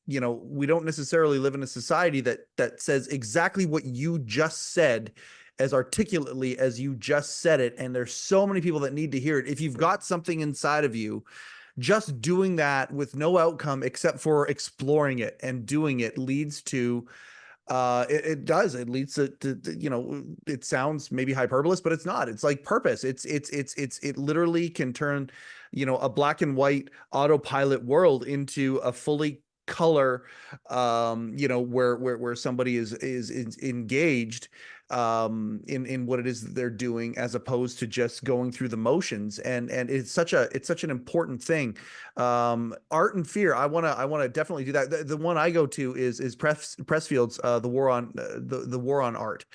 you know, we don't necessarily live in a society that says exactly what you just said as articulately as you just said it. And there's so many people that need to hear it. If you've got something inside of you, just doing that with no outcome except for exploring it and doing it leads to it leads to you know, it sounds maybe hyperbolous, but it's not. It's like purpose. It literally can turn, you know, a black and white autopilot world into a fully color, you know, where somebody is engaged in what it is that they're doing, as opposed to just going through the motions. And it's such an important thing. Art and Fear, I want to definitely do that. The one I go to is Pressfield's the War on Art.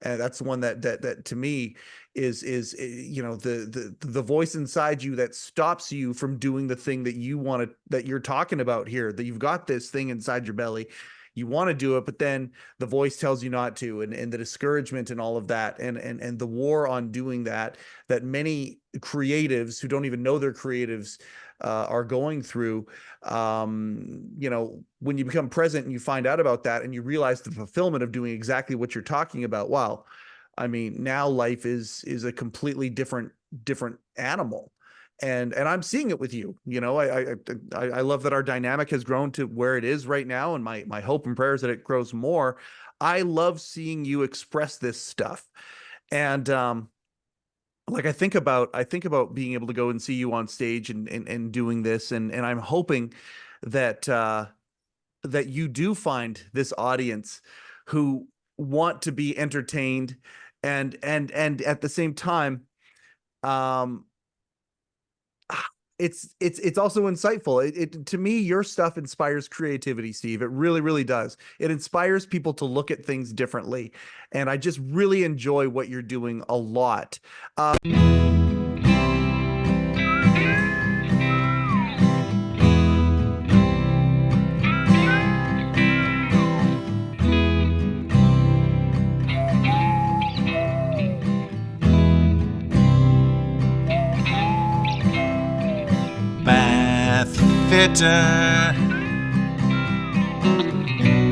And that's the one that to me is you know, the voice inside you that stops you from doing the thing that you want to, that you're talking about here, that you've got this thing inside your belly, you want to do it, but then the voice tells you not to, and the discouragement and all of that, and the war on doing that many creatives who don't even know they're creatives are going through. You know, when you become present and you find out about that and you realize the fulfillment of doing exactly what you're talking about, wow, I mean, now life is a completely different animal. And I'm seeing it with you. You know, I love that our dynamic has grown to where it is right now, and my hope and prayer is that it grows more. I love seeing you express this stuff. And like I think about being able to go and see you on stage and doing this, and I'm hoping that that you do find this audience who want to be entertained, and at the same time, it's also insightful. It to me, your stuff inspires creativity, Steve. It really, really does. It inspires people to look at things differently, and I just really enjoy what you're doing a lot. Fitter.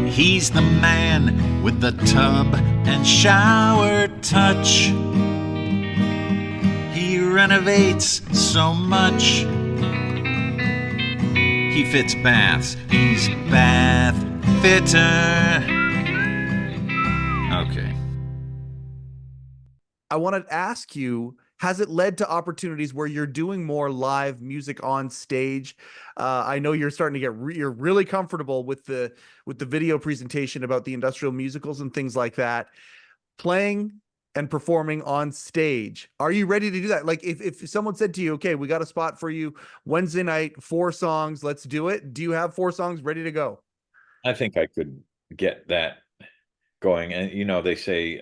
He's the man with the tub and shower touch. He renovates so much. He fits baths. He's bath fitter. Okay. I want to ask you, has it led to opportunities where you're doing more live music on stage? I know you're starting to get you're really comfortable with the video presentation about the industrial musicals and things like that. Playing and performing on stage, are you ready to do that? Like if someone said to you, okay, we got a spot for you Wednesday night, 4 songs, let's do it. Do you have 4 songs ready to go? I think I could get that going. And you know, they say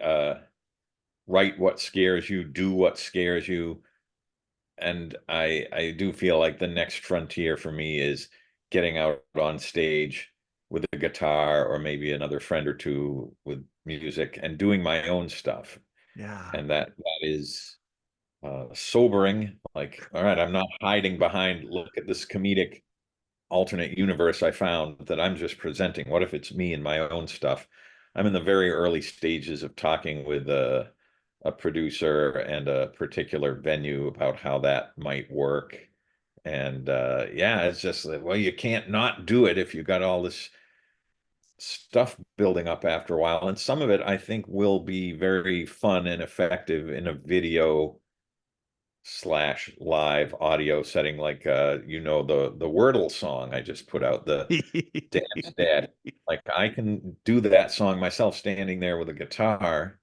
write what scares you, do what scares you. And I do feel like the next frontier for me is getting out on stage with a guitar, or maybe another friend or two with music, and doing my own stuff. Yeah. And that is sobering. Like, all right, I'm not hiding behind, look at this comedic alternate universe I found that I'm just presenting. What if it's me and my own stuff? I'm in the very early stages of talking with a producer and a particular venue about how that might work. And yeah, it's just like, well, you can't not do it if you got all this stuff building up after a while. And some of it I think will be very fun and effective in a video / live audio setting, like you know, the Wordle song I just put out, the Dance Dad. Like, I can do that song myself standing there with a guitar.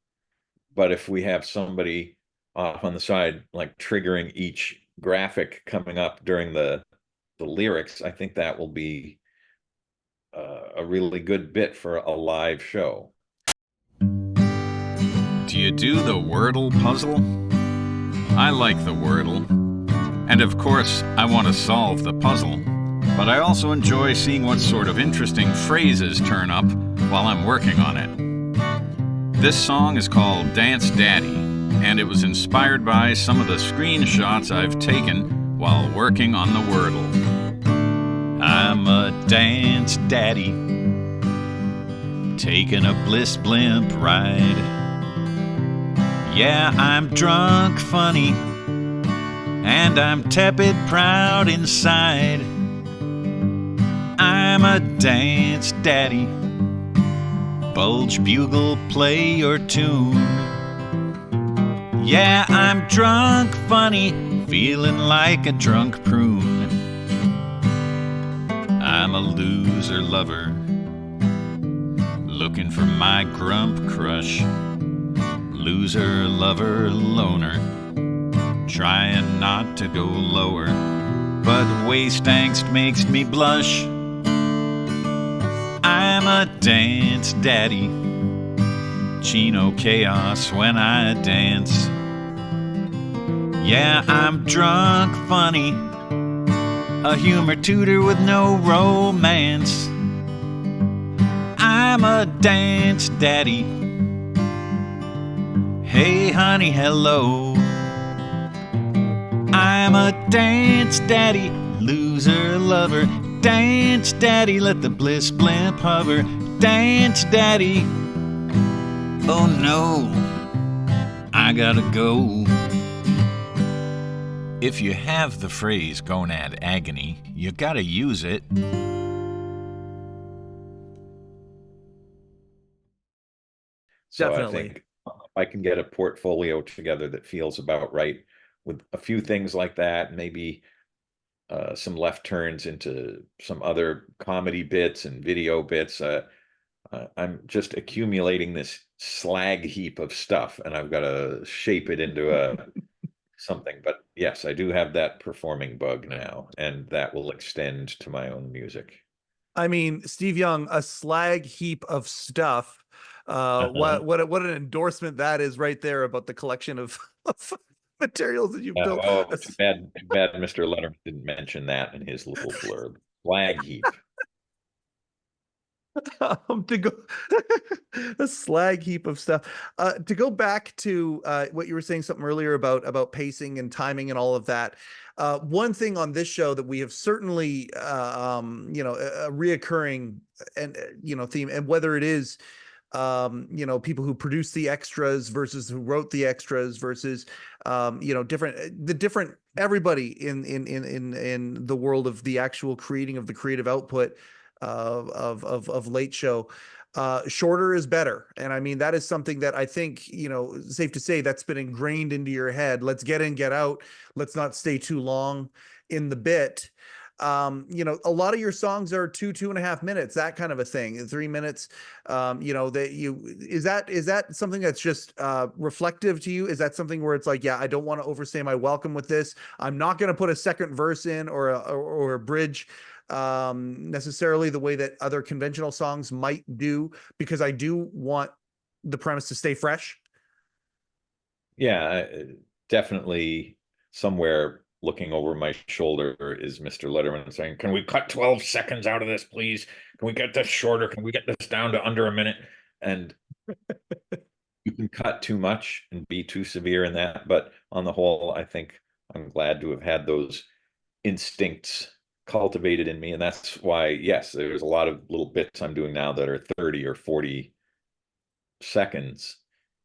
But if we have somebody off on the side, like triggering each graphic coming up during the lyrics, I think that will be a really good bit for a live show. Do you do the Wordle puzzle? I like the Wordle. And of course, I want to solve the puzzle. But I also enjoy seeing what sort of interesting phrases turn up while I'm working on it. This song is called Dance Daddy, and it was inspired by some of the screenshots I've taken while working on the Wordle. I'm a dance daddy, taking a bliss blimp ride. Yeah, I'm drunk funny, and I'm tepid proud inside. I'm a dance daddy, bulge bugle play your tune. Yeah, I'm drunk funny, feeling like a drunk prune. I'm a loser lover, looking for my grump crush. Loser lover loner, trying not to go lower, but waist angst makes me blush. I'm a dance daddy, Chino chaos when I dance. Yeah, I'm drunk funny, a humor tutor with no romance. I'm a dance daddy, hey honey, hello. I'm a dance daddy, loser lover, dance daddy, let the bliss blimp hover. Dance daddy, oh no, I gotta go. If you have the phrase gonad agony, you gotta use it. So Definitely. I think I can get a portfolio together that feels about right with a few things like that, maybe some left turns into some other comedy bits and video bits. I'm just accumulating this slag heap of stuff, and I've got to shape it into something. But yes, I do have that performing bug now, and that will extend to my own music. I mean, Steve Young, a slag heap of stuff. What an endorsement that is right there about the collection of materials that you've built. Oh, too bad Mr. Letterman didn't mention that in his little blurb. Slag heap. To go a slag heap of stuff. To go back to what you were saying something earlier about pacing and timing and all of that. One thing on this show that we have certainly a reoccurring and theme, and whether it is people who produce the extras versus who wrote the extras versus different everybody in the world of the actual creating of the creative output of Late Show. Shorter is better. And I mean, that is something that I think, safe to say that's been ingrained into your head. Let's get in, get out. Let's not stay too long in the bit. A lot of your songs are 2.5 minutes, that kind of a thing, 3 minutes. Is that something that's just reflective to you? Is that something where it's like, yeah, I don't want to overstay my welcome with this. I'm not going to put a second verse in or a bridge necessarily the way that other conventional songs might do, because I do want the premise to stay fresh. Yeah, definitely somewhere looking over my shoulder is Mr. Letterman saying, can we cut 12 seconds out of this, please? Can we get this shorter? Can we get this down to under a minute? And you can cut too much and be too severe in that. But on the whole, I think I'm glad to have had those instincts cultivated in me. And that's why, yes, there's a lot of little bits I'm doing now that are 30 or 40 seconds.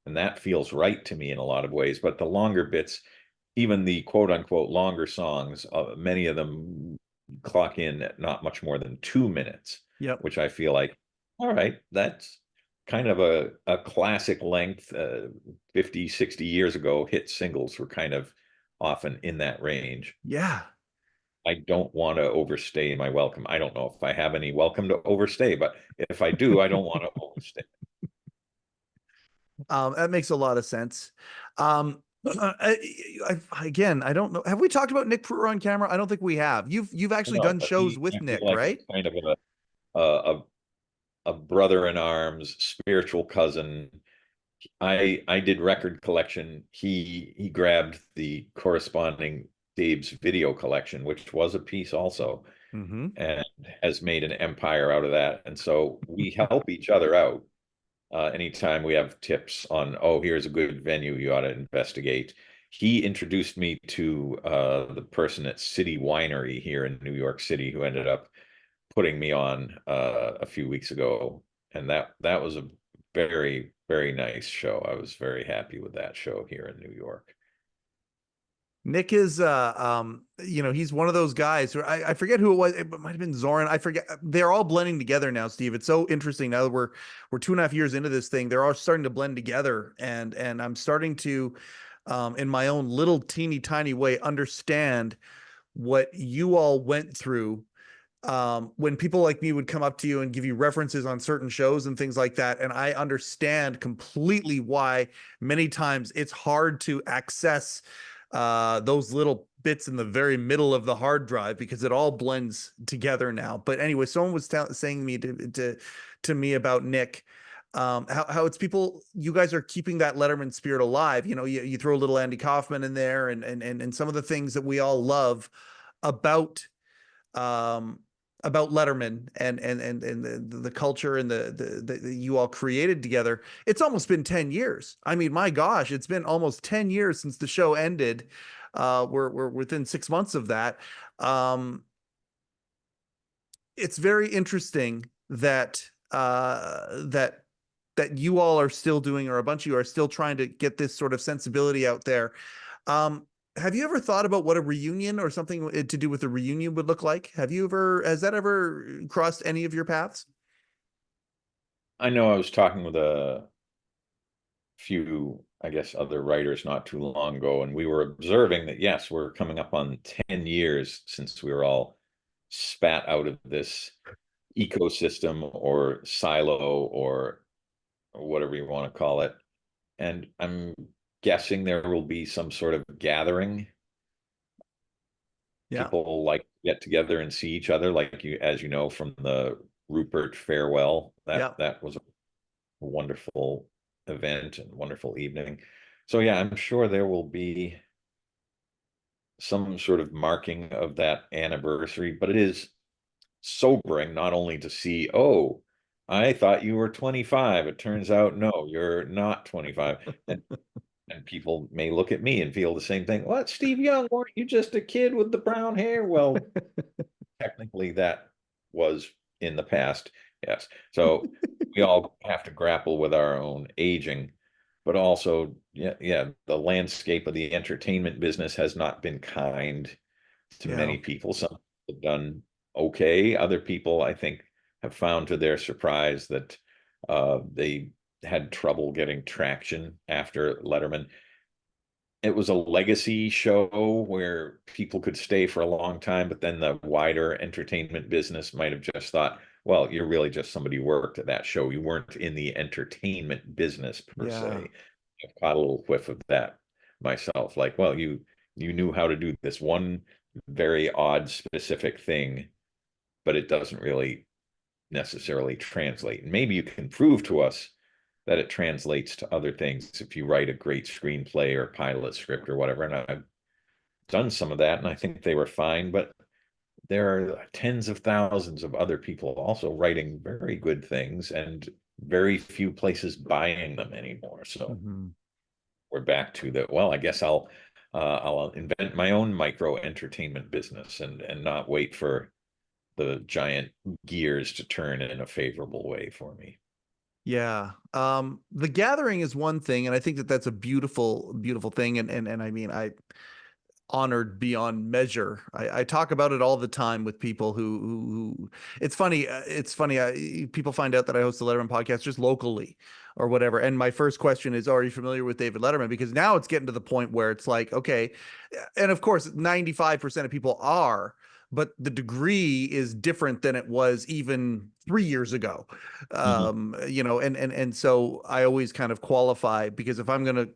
And that feels right to me in a lot of ways. But the longer bits, even the quote unquote longer songs, many of them clock in at not much more than 2 minutes, which I feel like, all right, that's kind of a classic length. 50, 60 years ago, hit singles were kind of often in that range. Yeah. I don't want to overstay my welcome. I don't know if I have any welcome to overstay, but if I do, I don't want to overstay. That makes a lot of sense. Again, I don't know. Have we talked about Nick Pruitt on camera? I don't think we have. You've actually done shows with Nick, like right? Kind of a brother in arms, spiritual cousin. I did record collection. He grabbed the corresponding Dave's video collection, which was a piece also, and has made an empire out of that. And so we help each other out. Anytime we have tips on, oh, here's a good venue you ought to investigate. He introduced me to the person at City Winery here in New York City, who ended up putting me on a few weeks ago, and that was a very, very nice show. I was very happy with that show here in New York. Nick is he's one of those guys who I forget who it was. It might have been Zoran. I forget. They're all blending together now, Steve. It's so interesting now that we're 2.5 years into this thing. They're all starting to blend together, and I'm starting to in my own little teeny tiny way understand what you all went through when people like me would come up to you and give you references on certain shows and things like that. And I understand completely why many times it's hard to access those little bits in the very middle of the hard drive, because it all blends together now. But anyway, someone was saying to me about Nick, how it's people, you guys are keeping that Letterman spirit alive. You throw a little Andy Kaufman in there, and some of the things that we all love about Letterman and the culture and the you all created together. It's almost been 10 years. I mean, my gosh, it's been almost 10 years since the show ended. We're within 6 months of that. It's very interesting that that you all are still doing, or a bunch of you are still trying to get this sort of sensibility out there. Have you ever thought about what a reunion or something to do with a reunion would look like? Has that ever crossed any of your paths? I know I was talking with a few, I guess, other writers not too long ago, and we were observing that, yes, we're coming up on 10 years since we were all spat out of this ecosystem or silo or whatever you want to call it. And I'm guessing there will be some sort of gathering. Yeah. People like get together and see each other, like as you know, from the Rupert farewell. That was a wonderful event and wonderful evening. So yeah, I'm sure there will be some sort of marking of that anniversary, but it is sobering not only to see, oh, I thought you were 25. It turns out, no, you're not 25. And people may look at me and feel the same thing. What, Steve Young, weren't you just a kid with the brown hair? Well, technically that was in the past. Yes. So we all have to grapple with our own aging, but also, yeah, the landscape of the entertainment business has not been kind to many people. Some have done okay. Other people, I think, have found to their surprise that they had trouble getting traction after Letterman. It was a legacy show where people could stay for a long time, but then the wider entertainment business might have just thought, well, you're really just somebody who worked at that show. You weren't in the entertainment business per se. I've caught a little whiff of that myself. Like, well, you knew how to do this one very odd specific thing, but it doesn't really necessarily translate. And maybe you can prove to us that it translates to other things if you write a great screenplay or pilot script or whatever. And I've done some of that, and I think they were fine, but there are tens of thousands of other people also writing very good things, and very few places buying them anymore. So we're back to the, well, I guess I'll invent my own micro entertainment business and not wait for the giant gears to turn in a favorable way for me. Yeah. The gathering is one thing, and I think that that's a beautiful, beautiful thing. And I mean, I honored beyond measure. I talk about it all the time with people who it's funny. People find out that I host the Letterman podcast just locally or whatever. And my first question is, are you familiar with David Letterman? Because now it's getting to the point where it's like, okay. And of course, 95% of people are, but the degree is different than it was even 3 years ago. And so I always kind of qualify, because if I'm going to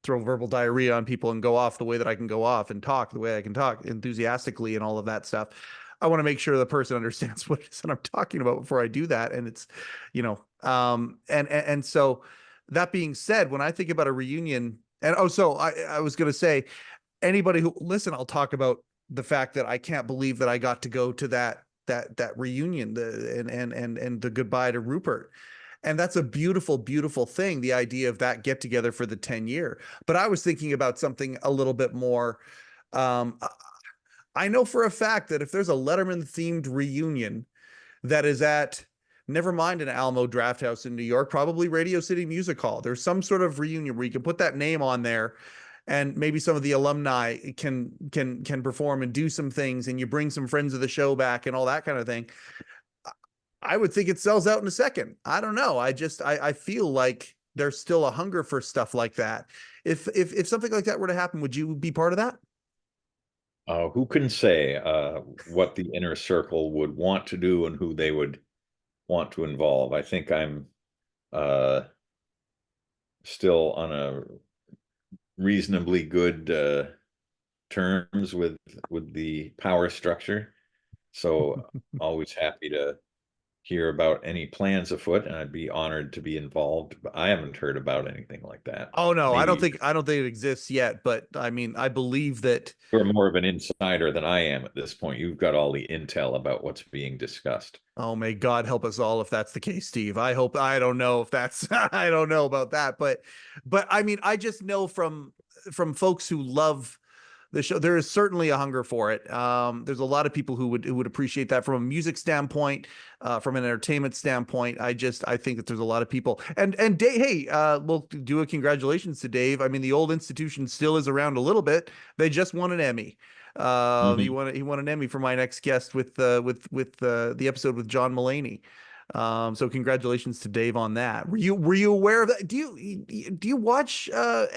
throw verbal diarrhea on people and go off the way that I can go off and talk the way I can talk enthusiastically and all of that stuff, I want to make sure the person understands what it is that I'm talking about before I do that. And it's, and so that being said, when I think about a reunion, and I was going to say, anybody who listen, I'll talk about the fact that I can't believe that I got to go to that reunion, and the goodbye to Rupert. And that's a beautiful, beautiful thing, the idea of that get together for the 10-year. But I was thinking about something a little bit more. Um, I know for a fact that if there's a Letterman themed reunion that is at, never mind an Alamo Draft House in New York, probably Radio City Music Hall, there's some sort of reunion where you can put that name on there, and maybe some of the alumni can perform and do some things, and you bring some friends of the show back and all that kind of thing. I would think it sells out in a second. I don't know. I feel like there's still a hunger for stuff like that. If something like that were to happen, would you be part of that? Who can say what the inner circle would want to do and who they would want to involve? I think I'm still on a reasonably good terms with the power structure, so always happy to hear about any plans afoot, and I'd be honored to be involved. But I haven't heard about anything like that. Oh no, I don't Maybe think it exists yet, but I mean, I believe that. you're more of an insider than I am at this point. You've got all the intel about what's being discussed. Oh, may God help us all if that's the case, Steve. I hope. I don't know if that's. I don't know about that, but I mean, I just know from folks who love the show, there is certainly a hunger for it. There's a lot of people who would appreciate that from a music standpoint, from an entertainment standpoint. I think that there's a lot of people. And Dave, hey, we'll do a congratulations to Dave. I mean, the old institution still is around a little bit. They just won an Emmy. He won an Emmy for my next guest with the episode with John Mulaney. So congratulations to Dave on that. Were you aware of that? Do you watch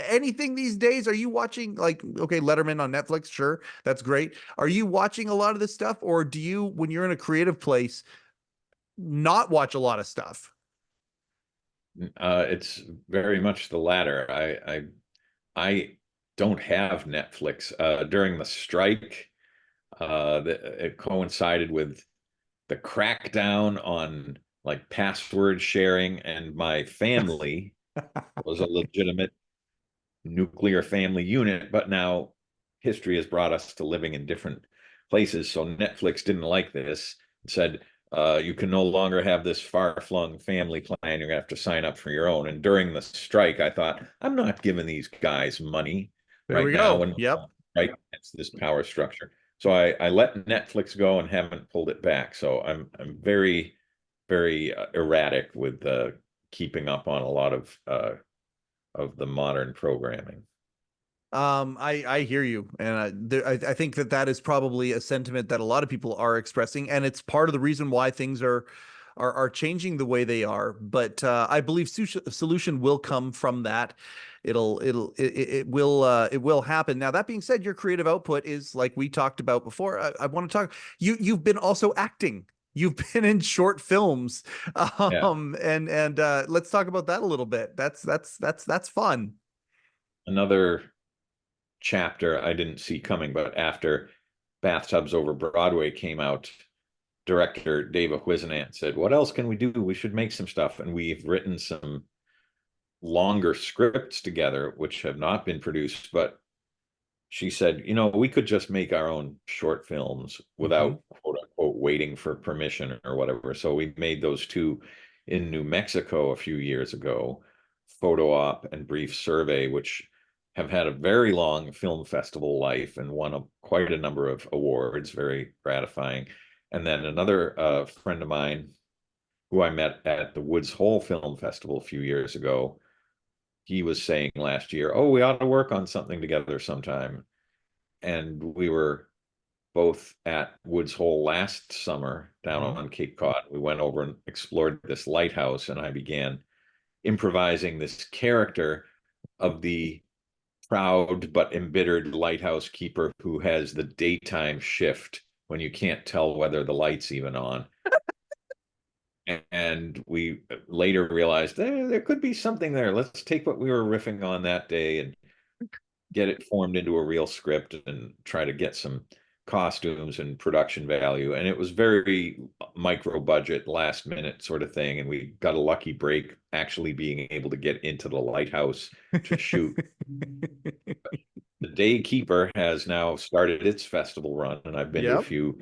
anything these days? Are you watching, like, okay, Letterman on Netflix? Sure, that's great. Are you watching a lot of this stuff, or do you, when you're in a creative place, not watch a lot of stuff? It's very much the latter. I don't have Netflix. During the strike, it coincided with the crackdown on like password sharing, and my family was a legitimate nuclear family unit, but now history has brought us to living in different places. So Netflix didn't like this and said, you can no longer have this far-flung family plan. You're gonna have to sign up for your own. And during the strike, I thought, I'm not giving these guys money There we now go. when Yep. right against this power structure. So I let Netflix go and haven't pulled it back. So I'm very, very erratic with keeping up on a lot of the modern programming. I hear you, and I think that is probably a sentiment that a lot of people are expressing, and it's part of the reason why things are changing the way they are. But I believe a solution will come from that. It will happen. Now, that being said, your creative output is, like we talked about before. I want to talk. You've been also acting. You've been in short films, and let's talk about that a little bit. That's fun. Another chapter I didn't see coming, but after Bathtubs Over Broadway came out, director Dava Whisenant said, what else can we do? We should make some stuff. And we've written some longer scripts together, which have not been produced. But she said, we could just make our own short films without quote unquote waiting for permission or whatever. So we made those two in New Mexico a few years ago, Photo Op and Brief Survey, which have had a very long film festival life and won quite a number of awards, very gratifying. And then another friend of mine who I met at the Woods Hole Film Festival a few years ago, he was saying last year, oh, we ought to work on something together sometime. And we were both at Woods Hole last summer down on Cape Cod. We went over and explored this lighthouse, and I began improvising this character of the proud but embittered lighthouse keeper who has the daytime shift when you can't tell whether the light's even on. And we later realized there could be something there. Let's take what we were riffing on that day and get it formed into a real script and try to get some costumes and production value. And it was very micro budget, last minute sort of thing. And we got a lucky break actually being able to get into the lighthouse to shoot. The Daykeeper has now started its festival run, and I've been to a few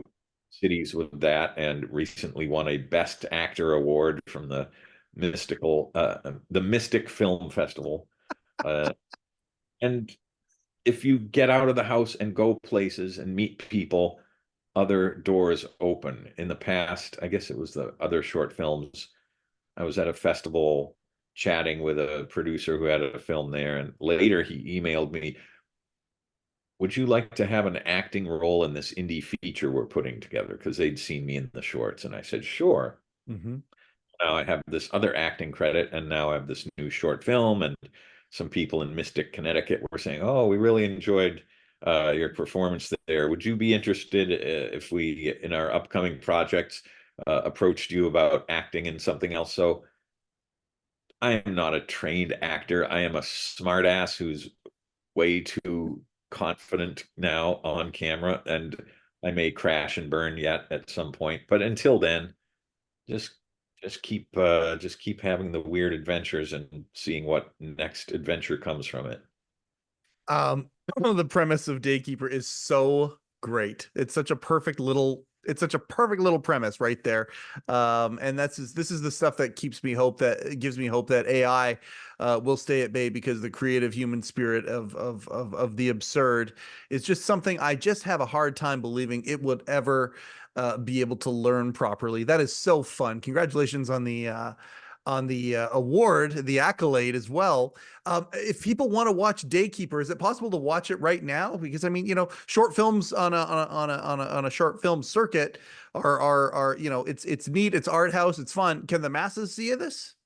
cities with that, and recently won a Best Actor award from the the Mystic Film Festival. Uh, and if you get out of the house and go places and meet people, other doors open. In the past, I guess it was the other short films. I was at a festival chatting with a producer who had a film there, and later he emailed me, would you like to have an acting role in this indie feature we're putting together? Because they'd seen me in the shorts. And I said, sure. Mm-hmm. Now I have this other acting credit, and now I have this new short film. And some people in Mystic, Connecticut were saying, oh, we really enjoyed your performance there. Would you be interested if we, in our upcoming projects, approached you about acting in something else? So I am not a trained actor. I am a smart ass who's way too confident now on camera, and I may crash and burn yet at some point. But until then, just just keep having the weird adventures and seeing what next adventure comes from it. The premise of Daykeeper is so great. It's such a perfect little premise right there. And this is the stuff that gives me hope that AI will stay at bay, because the creative human spirit of the absurd is just something I just have a hard time believing it would ever be able to learn properly. That is so fun. Congratulations on the award, the accolade as well. If people want to watch Daykeeper, is it possible to watch it right now? Because I mean, short films on a short film circuit are it's neat, it's art house, it's fun. Can the masses see this?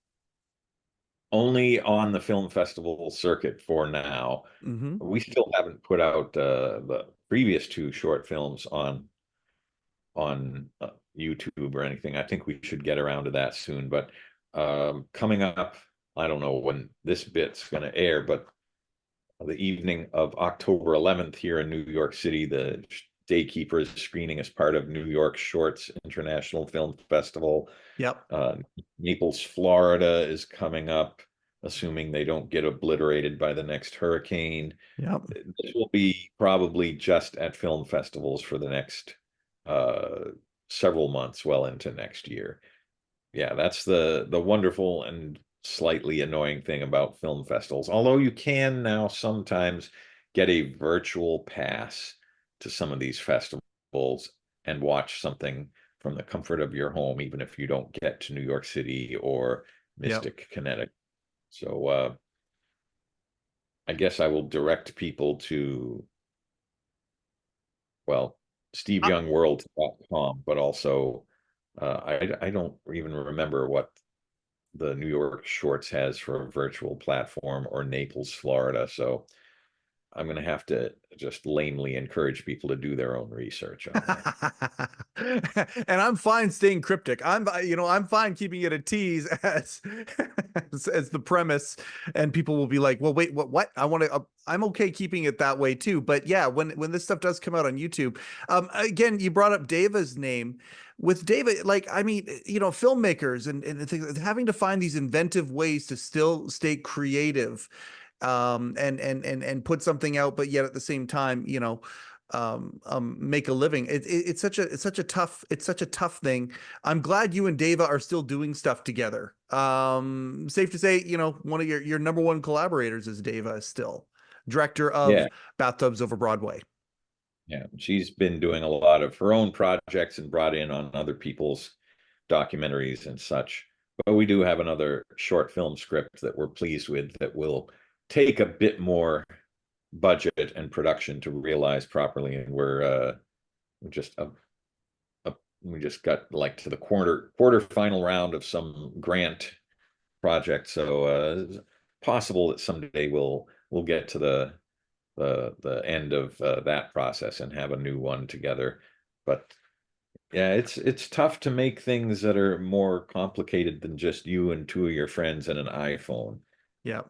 Only on the film festival circuit for now. Mm-hmm. We still haven't put out the previous two short films on YouTube or anything. I think we should get around to that soon. But coming up, I don't know when this bit's going to air, but the evening of October 11th here in New York City, the Daykeeper is screening as part of New York Shorts International Film Festival. Yep. Naples, Florida is coming up, assuming they don't get obliterated by the next hurricane. Yep. This will be probably just at film festivals for the next several months, well into next year. Yeah, that's the wonderful and slightly annoying thing about film festivals. Although you can now sometimes get a virtual pass to some of these festivals and watch something from the comfort of your home, even if you don't get to New York City or Mystic, Connecticut. So I guess I will direct people to, well, steveyoungworld.com, but also I don't even remember what the New York Shorts has for a virtual platform, or Naples, Florida. So I'm going to have to just lamely encourage people to do their own research on that. And I'm fine staying cryptic. I'm fine keeping it a tease as the premise, and people will be like, well, wait, what? I'm okay keeping it that way too. But yeah, when this stuff does come out on YouTube, again, you brought up Deva's name. With Deva, like, I mean, filmmakers and having to find these inventive ways to still stay creative, and put something out, but yet at the same time, make a living. It's such a tough thing. I'm glad you and Deva are still doing stuff together. Safe to say, one of your number one collaborators is Deva, still director of Bathtubs Over Broadway. Yeah, she's been doing a lot of her own projects and brought in on other people's documentaries and such. But we do have another short film script that we're pleased with that will take a bit more budget and production to realize properly, and we just got like to the quarter final round of some grant project, so possible that someday we'll get to the end of that process and have a new one together. But yeah, it's tough to make things that are more complicated than just you and two of your friends and an iPhone. Yeah.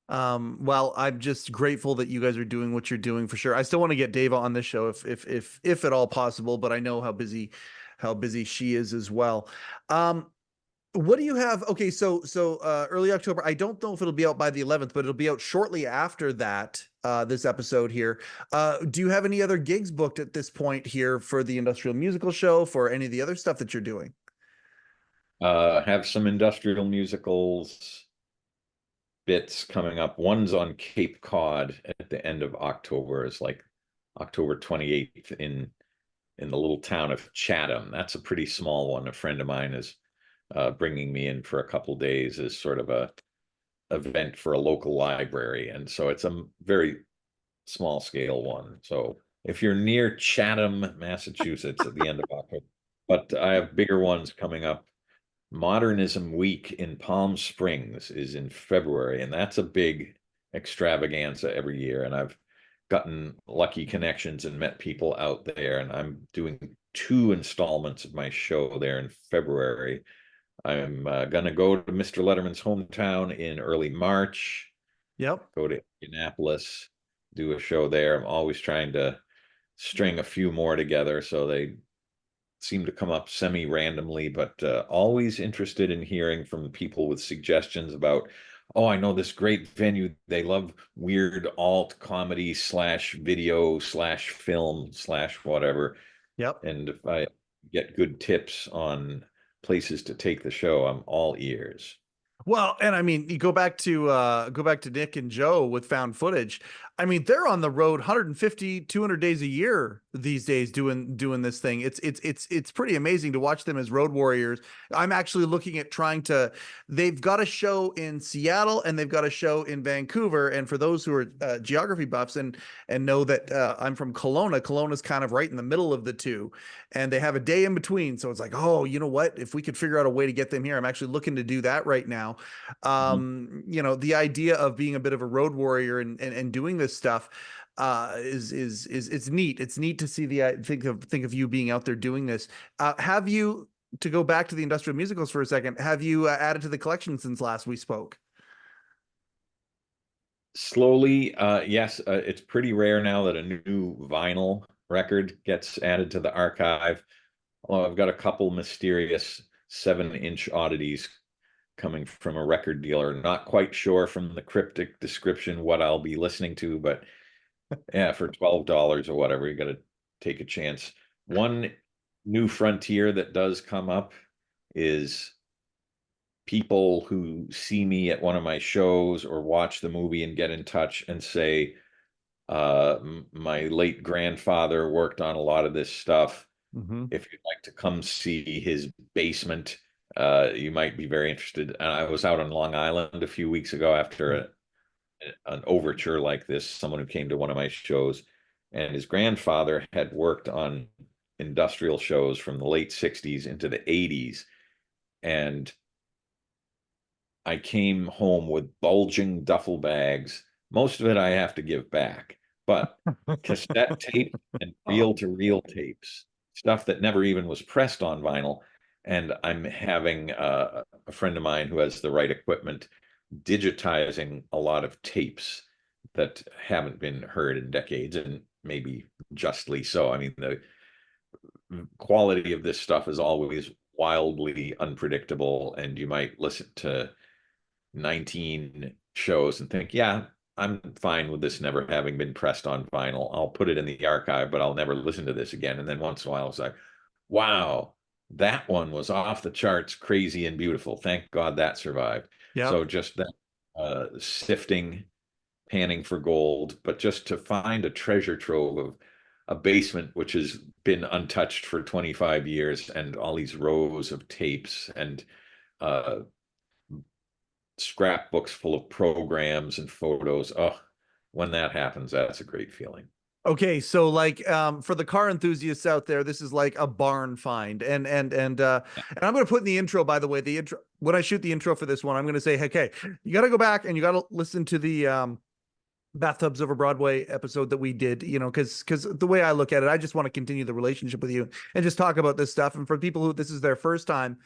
Well, I'm just grateful that you guys are doing what you're doing, for sure. I still want to get Deva on this show if at all possible, but I know how busy she is as well. What do you have? Okay, so early October. I don't know if it'll be out by the 11th, but it'll be out shortly after that, this episode here. Do you have any other gigs booked at this point here for the Industrial Musical Show, for any of the other stuff that you're doing? Have some industrial musicals bits coming up. One's on Cape Cod at the end of October. It's like October 28th in the little town of Chatham. That's a pretty small one. A friend of mine is bringing me in for a couple days as sort of a event for a local library, and so it's a very small scale one. So if you're near Chatham, Massachusetts at the end of October, but I have bigger ones coming up. Modernism Week in Palm Springs is in February, and that's a big extravaganza every year. And I've gotten lucky connections and met people out there, and I'm doing 2 installments of my show there in February. I'm going to go to Mr. Letterman's hometown in early March. Yep. Go to Indianapolis, do a show there. I'm always trying to string a few more together, so they seem to come up semi-randomly, but always interested in hearing from people with suggestions about, oh, I know this great venue. They love weird alt comedy / video / film / whatever. Yep. And if I get good tips on places to take the show, I'm all ears. Well, and I mean, you go back to Nick and Joe with Found Footage. I mean, they're on the road 150, 200 days a year these days doing this thing. It's pretty amazing to watch them as road warriors. I'm actually looking at they've got a show in Seattle and they've got a show in Vancouver. And for those who are geography buffs and know that I'm from Kelowna's kind of right in the middle of the two, and they have a day in between. So it's like, oh, you know what? If we could figure out a way to get them here, I'm actually looking to do that right now. You know, the idea of being a bit of a road warrior and doing this stuff is it's neat. It's neat to see think of you being out there doing this. Have you, to go back to the industrial musicals for a second, have you added to the collection since last we spoke? Slowly, yes. It's pretty rare now that a new vinyl record gets added to the archive. Although I've got a couple mysterious 7-inch oddities coming from a record dealer. Not quite sure from the cryptic description what I'll be listening to, but yeah, for $12 or whatever, you got to take a chance. One new frontier that does come up is people who see me at one of my shows or watch the movie and get in touch and say, my late grandfather worked on a lot of this stuff. Mm-hmm. If you'd like to come see his basement, you might be very interested. And I was out on Long Island a few weeks ago after an overture like this, someone who came to one of my shows, and his grandfather had worked on industrial shows from the late 60s into the 80s. And I came home with bulging duffel bags. Most of it I have to give back, but cassette tape and reel-to-reel tapes, stuff that never even was pressed on vinyl. And I'm having a friend of mine who has the right equipment digitizing a lot of tapes that haven't been heard in decades, and maybe justly so. I mean, the quality of this stuff is always wildly unpredictable, and you might listen to 19 shows and think, yeah, I'm fine with this never having been pressed on vinyl. I'll put it in the archive, but I'll never listen to this again. And then once in a while, it's like, wow, that one was off the charts, crazy and beautiful. Thank God that survived. Yeah. So just that sifting, panning for gold, but just to find a treasure trove of a basement which has been untouched for 25 years, and all these rows of tapes and scrapbooks full of programs and photos. Oh, when that happens, that's a great feeling. Okay, so like for the car enthusiasts out there, this is like a barn find. And I'm going to put in the intro, by the way, the intro, when I shoot the intro for this one, I'm going to say, okay, you got to go back and you got to listen to the Bathtubs Over Broadway episode that we did, you know, because the way I look at it, I just want to continue the relationship with you and just talk about this stuff. And for people who this is their first time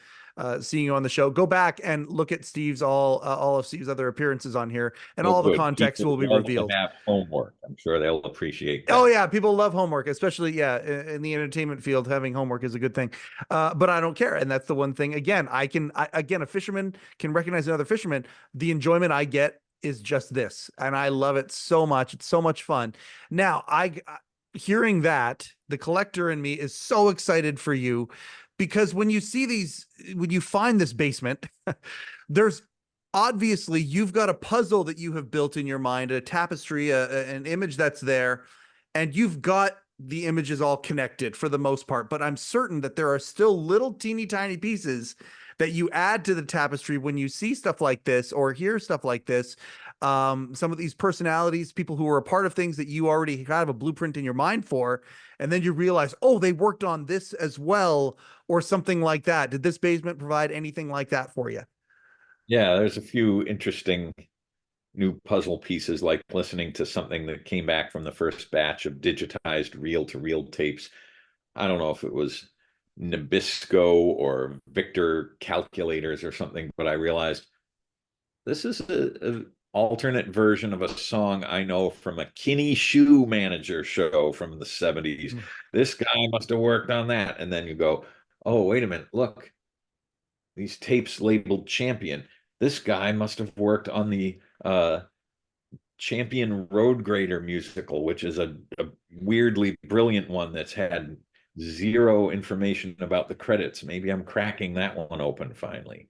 seeing you on the show, go back and look at Steve's all of Steve's other appearances on here, and all the context will be revealed. Have homework. I'm sure they'll appreciate that. Oh yeah, people love homework, especially in the entertainment field. Having homework is a good thing, but I don't care, and that's the one thing. Again, a fisherman can recognize another fisherman. The enjoyment I get is just this, and I love it so much. It's so much fun. Now, hearing that, the collector in me is so excited for you. because when you find this basement, there's obviously you've got a puzzle that you have built in your mind, a tapestry, an image that's there, and you've got the images all connected for the most part. But I'm certain that there are still little teeny tiny pieces that you add to the tapestry when you see stuff like this or hear stuff like this. Some of these personalities, people who are a part of things that you already have a blueprint in your mind for, and then you realize, oh, they worked on this as well, or something like that. Did this basement provide anything like that for you? Yeah, there's a few interesting new puzzle pieces, like listening to something that came back from the first batch of digitized reel-to-reel tapes. I don't know if it was Nabisco or Victor calculators or something, but I realized this is a alternate version of a song I know from a Kinney Shoe Manager show from the 70s. This guy must have worked on that. And then you go, oh, wait a minute, look, these tapes labeled Champion. This guy must have worked on the Champion Road Grader musical, which is a weirdly brilliant one that's had zero information about the credits. Maybe I'm cracking that one open finally.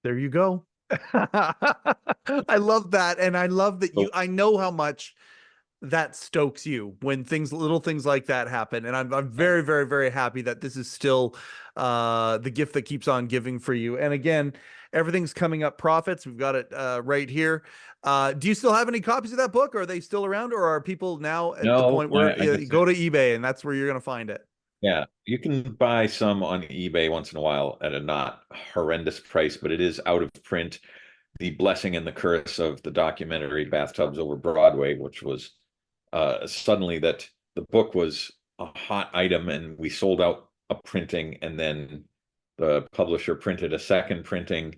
There you go. I love that. And I love that I know how much that stokes you when little things like that happen. And I'm very, very, very happy that this is still the gift that keeps on giving for you. And again, everything's coming up profits. We've got it right here. Do you still have any copies of that book? Are they still around, or are people now at the point where you go to eBay and that's where you're going to find it? Yeah, you can buy some on eBay once in a while at a not horrendous price, but it is out of print. The blessing and the curse of the documentary Bathtubs Over Broadway, which was suddenly that the book was a hot item and we sold out a printing, and then the publisher printed a second printing,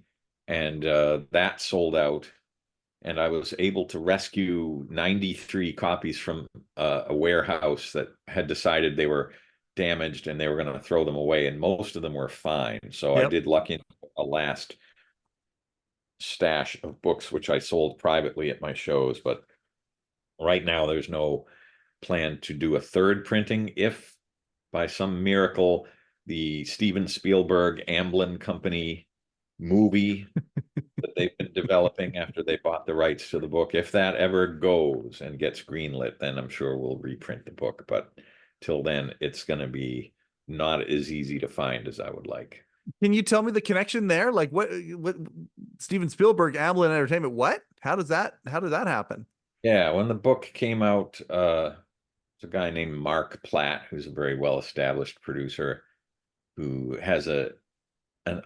and that sold out. And I was able to rescue 93 copies from a warehouse that had decided they were damaged and they were going to throw them away, and most of them were fine. So I did luck in a last stash of books, which I sold privately at my shows. But right now there's no plan to do a third printing. If by some miracle the Steven Spielberg Amblin Company movie that they've been developing after they bought the rights to the book, if that ever goes and gets greenlit, then I'm sure we'll reprint the book. But till then, it's going to be not as easy to find as I would like. Can you tell me the connection there? Like what Steven Spielberg, Amblin Entertainment, what? How did that happen? Yeah, when the book came out, there's a guy named Mark Platt, who's a very well-established producer who has an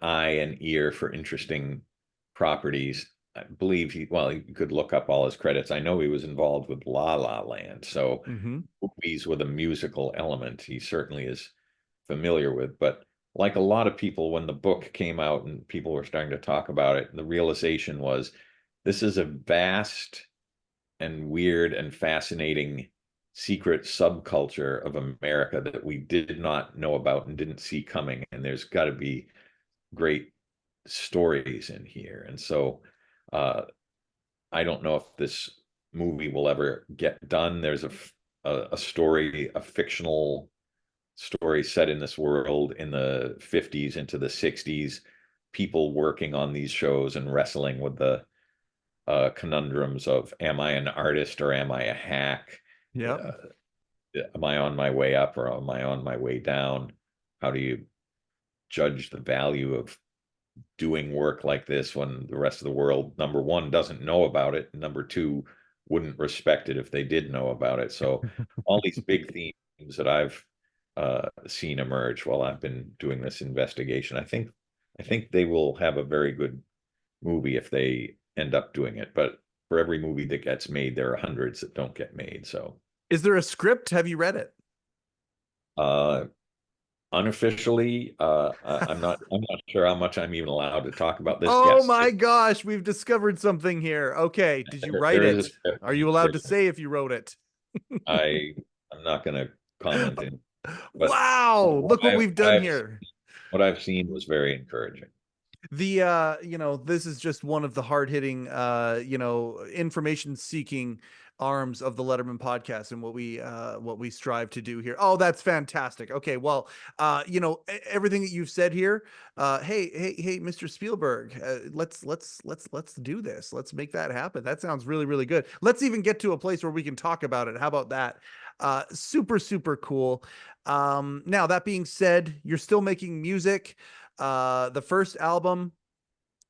eye and ear for interesting properties. I believe you could look up all his credits. I know he was involved with La La Land, so movies with a musical element he certainly is familiar with. But like a lot of people, when the book came out and people were starting to talk about it, the realization was this is a vast and weird and fascinating secret subculture of America that we did not know about and didn't see coming. And there's got to be great stories in here. And so I don't know if this movie will ever get done. There's a story, a fictional story set in this world in the 50s into the 60s, people working on these shows and wrestling with the conundrums of, am I an artist or am I a hack? Yeah. Am I on my way up or am I on my way down? How do you judge the value of doing work like this when the rest of the world, number one, doesn't know about it, number two, wouldn't respect it if they did know about it? So all these big themes that I've seen emerge while I've been doing this investigation, I think they will have a very good movie if they end up doing it. But for every movie that gets made, there are hundreds that don't get made. So is there a script? Have you read it? Unofficially, I'm not sure how much I'm even allowed to talk about this. Oh Yes, my gosh, we've discovered something here. Okay, did you write it? Are you allowed to say if you wrote it? I'm not going to comment. Wow, look what we've done here. What I've seen was very encouraging. The this is just one of the hard-hitting information seeking arms of the Letterman podcast and what we strive to do here. Oh, that's fantastic. Okay, well, everything that you've said here, hey, Mr. Spielberg, let's do this. Let's make that happen. That sounds really, really good. Let's even get to a place where we can talk about it. How about that? Super, super cool. Now that being said, you're still making music. The first album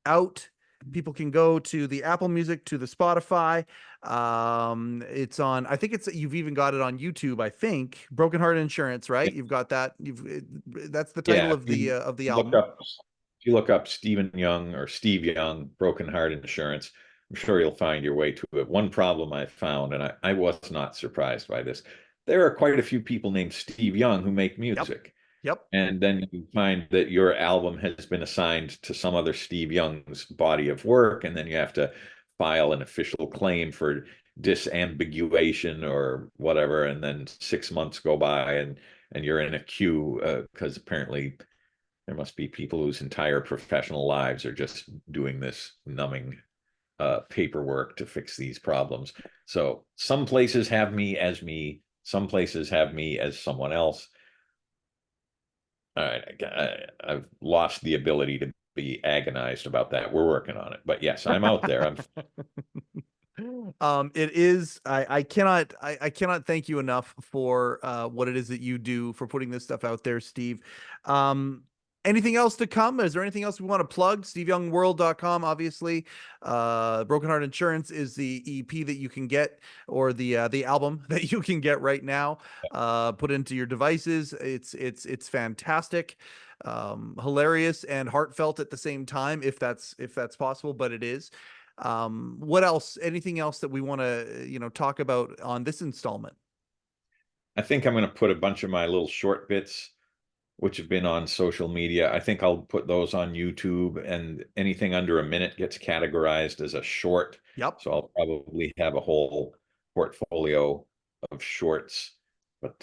out. People can go to the Apple Music, to the Spotify. It's on, I think you've even got it on YouTube, I think. Broken Heart Insurance, right? You've got that. That's the title of the album. If you look up Stephen Young or Steve Young, Broken Heart Insurance, I'm sure you'll find your way to it. One problem I found, and I was not surprised by this, there are quite a few people named Steve Young who make music. Yep. And then you find that your album has been assigned to some other Steve Young's body of work, and then you have to file an official claim for disambiguation or whatever, and then 6 months go by and you're in a queue because apparently there must be people whose entire professional lives are just doing this numbing paperwork to fix these problems. So some places have me as me, some places have me as someone else. All right, I've lost the ability to be agonized about that. We're working on it, but yes, I'm out there. It is, I cannot thank you enough for what it is that you do, for putting this stuff out there, Steve. Anything else to come? Is there anything else we want to plug? SteveYoungWorld.com, obviously. Broken Heart Insurance is the EP that you can get, or the album that you can get right now. Put into your devices. It's fantastic, hilarious and heartfelt at the same time, if that's possible, but it is. What else? Anything else that we want to talk about on this installment? I think I'm going to put a bunch of my little short bits, which have been on social media. I think I'll put those on YouTube, and anything under a minute gets categorized as a short. Yep. So I'll probably have a whole portfolio of shorts, but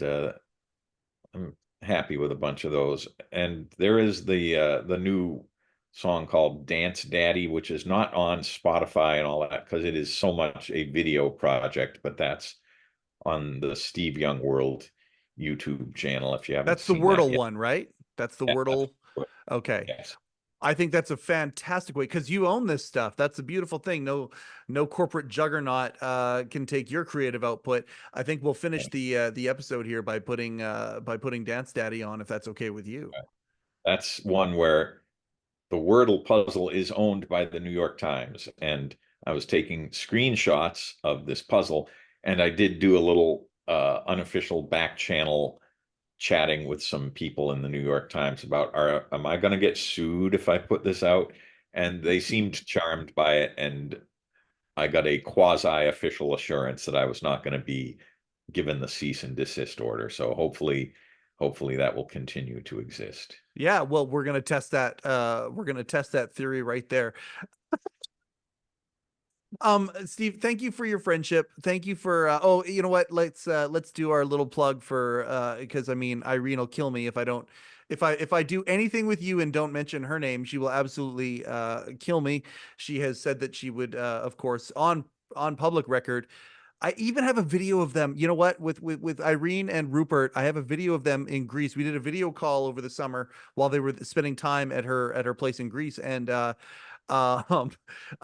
I'm happy with a bunch of those. And there is the new song called Dance Daddy, which is not on Spotify and all that because it is so much a video project, but that's on the Steve Young World YouTube channel. If you haven't, that's the Wordle one, right? That's the Wordle. Okay. Yes. I think that's a fantastic way, because you own this stuff. That's a beautiful thing. No corporate juggernaut can take your creative output. I think we'll finish the episode here by putting Dance Daddy on, if that's okay with you. That's one where the Wordle puzzle is owned by the New York Times, and I was taking screenshots of this puzzle, and I did do a little unofficial back channel chatting with some people in the New York Times about, am I going to get sued if I put this out? And they seemed charmed by it, and I got a quasi-official assurance that I was not going to be given the cease and desist order. So hopefully that will continue to exist. Yeah, well, we're going to test that. We're going to test that theory right there. Steve, thank you for your friendship. Thank you for oh, you know what? Let's do our little plug for because I mean, Irene will kill me if I don't, if I do anything with you and don't mention her name, she will absolutely kill me. She has said that she would of course on public record. I even have a video of them. You know what? With Irene and Rupert, I have a video of them in Greece. We did a video call over the summer while they were spending time at her place in Greece, and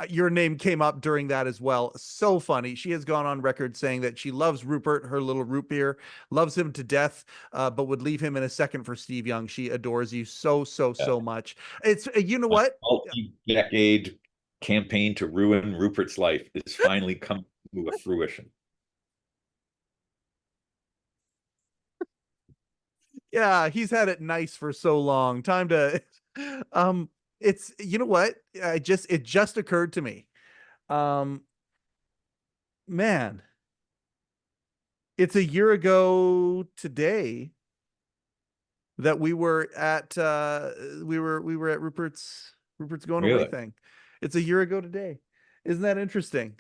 your name came up during that as well. So funny. She has gone on record saying that she loves Rupert, her little root beer, loves him to death, but would leave him in a second for Steve Young. She adores you so much. It's you know what? Multi-decade campaign to ruin Rupert's life is finally come to a fruition. Yeah, he's had it nice for so long. Time to it's, you know what? It just occurred to me. Man, it's a year ago today that we were at Rupert's going away thing. It's a year ago today. Isn't that interesting?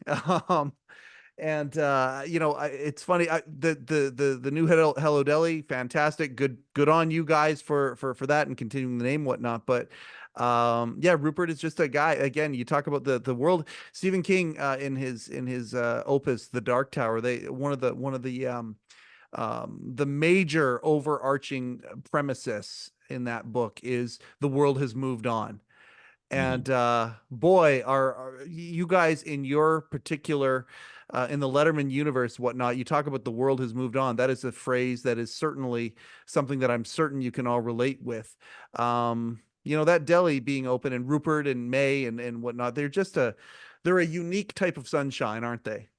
And it's funny. The new Hello Deli, fantastic. Good on you guys for that and continuing the name, whatnot. But yeah, Rupert is just a guy. Again, you talk about the world. Stephen King in his opus, The Dark Tower. One of the major overarching premises in that book is the world has moved on. And boy, are you guys in your particular in the Letterman universe, whatnot, you talk about the world has moved on. That is a phrase that is certainly something that I'm certain you can all relate with. That deli being open, and Rupert and May and whatnot, they're a unique type of sunshine, aren't they?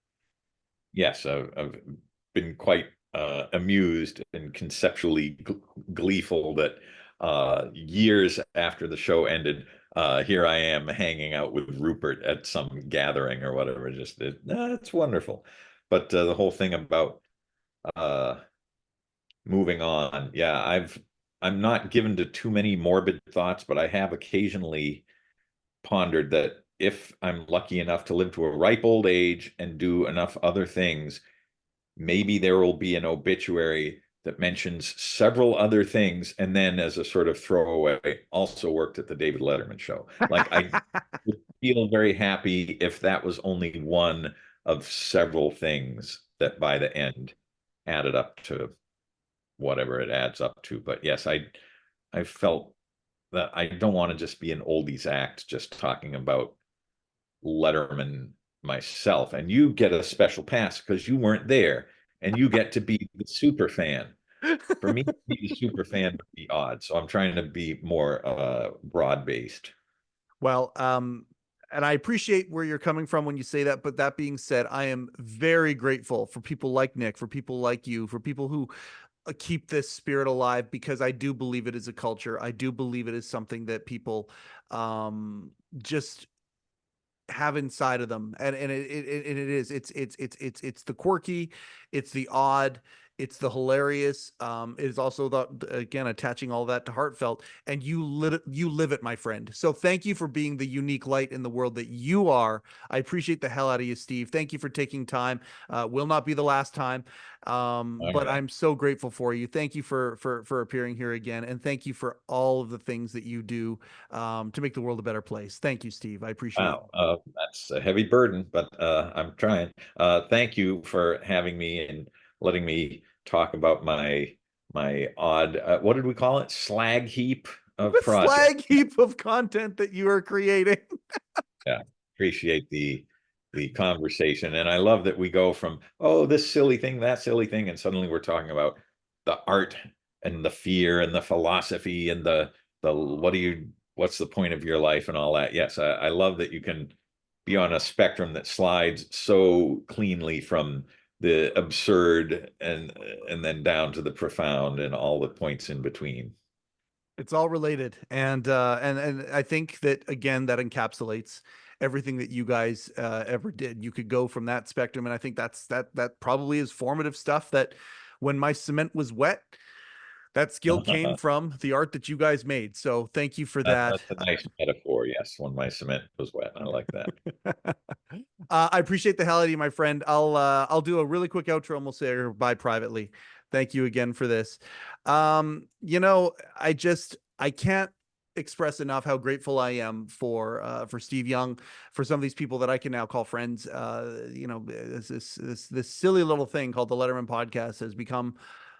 Yes, I've been quite amused and conceptually gleeful that years after the show ended, here I am hanging out with Rupert at some gathering or whatever. It's wonderful. But the whole thing about moving on, yeah, I'm not given to too many morbid thoughts, but I have occasionally pondered that if I'm lucky enough to live to a ripe old age and do enough other things, maybe there will be an obituary that mentions several other things, and then as a sort of throwaway, also worked at the David Letterman show. Like, I would feel very happy if that was only one of several things that by the end added up to whatever it adds up to. But yes, I felt that I don't want to just be an oldies act just talking about Letterman myself. And you get a special pass because you weren't there, and you get to be the super fan. For me to be the super fan would be odd, so I'm trying to be more broad-based. Well, and I appreciate where you're coming from when you say that. But that being said, I am very grateful for people like Nick, for people like you, for people who keep this spirit alive, because I do believe it is a culture. I do believe it is something that people just have inside of them, and it's the quirky, it's the odd, it's the hilarious. It is also again attaching all that to heartfelt, and you live it, my friend. So thank you for being the unique light in the world that you are. I appreciate the hell out of you, Steve. Thank you for taking time. Will not be the last time. But I'm so grateful for you. Thank you for appearing here again, and thank you for all of the things that you do to make the world a better place. Thank you, Steve. I appreciate it. Wow, that's a heavy burden, but I'm trying. Thank you for having me and letting me talk about my odd, what did we call it? Slag heap of The projects. slag heap of content that you are creating. Yeah, appreciate the conversation, and I love that we go from, oh, this silly thing, that silly thing, and suddenly we're talking about the art and the fear and the philosophy and the what's the point of your life and all that. Yes, I love that you can be on a spectrum that slides so cleanly from the absurd and then down to the profound and all the points in between. It's all related, and I think that again that encapsulates everything that you guys ever did. You could go from that spectrum, and I think that probably is formative stuff. That when my cement was wet, that skill came from the art that you guys made. So thank you for that. That's a nice metaphor. Yes, when my cement was wet, I like that. I appreciate the hell out of you, my friend. I'll do a really quick outro, and we'll say bye privately. Thank you again for this. I can't express enough how grateful I am for Steve Young, for some of these people that I can now call friends. This silly little thing called the Letterman Podcast has become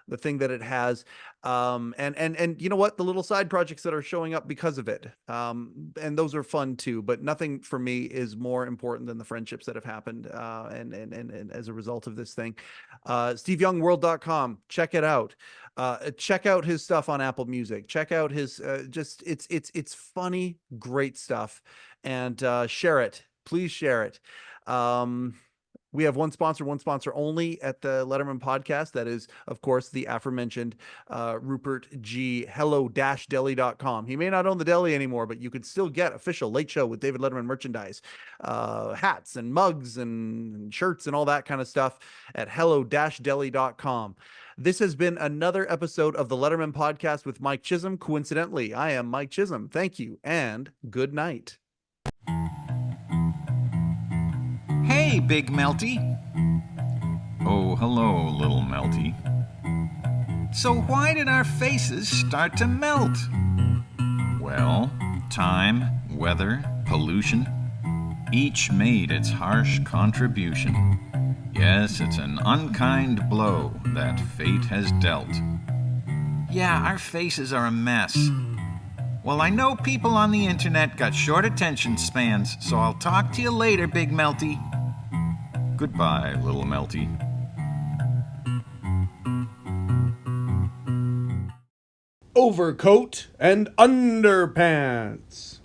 the thing that it has. And you know what? The little side projects that are showing up because of it. And those are fun too, but nothing for me is more important than the friendships that have happened. And as a result of this thing, SteveYoungWorld.com, check it out. Check out his stuff on Apple Music. Check out his, it's funny, great stuff, and share it. Please share it. We have one sponsor only at the Letterman Podcast. That is, of course, the aforementioned Rupert G. Hello-Deli.com. He may not own the deli anymore, but you could still get official Late Show with David Letterman merchandise, hats and mugs and shirts and all that kind of stuff at hello-deli.com. This has been another episode of the Letterman Podcast with Mike Chisholm. Coincidentally, I am Mike Chisholm. Thank you and good night. Hey Hey, Big Melty. Oh, hello, little Melty. So why did our faces start to melt? Well, time, weather, pollution, each made its harsh contribution. Yes, it's an unkind blow that fate has dealt. Yeah, our faces are a mess. Well, I know people on the internet got short attention spans, so I'll talk to you later, Big Melty. Goodbye, little Melty. Overcoat and underpants.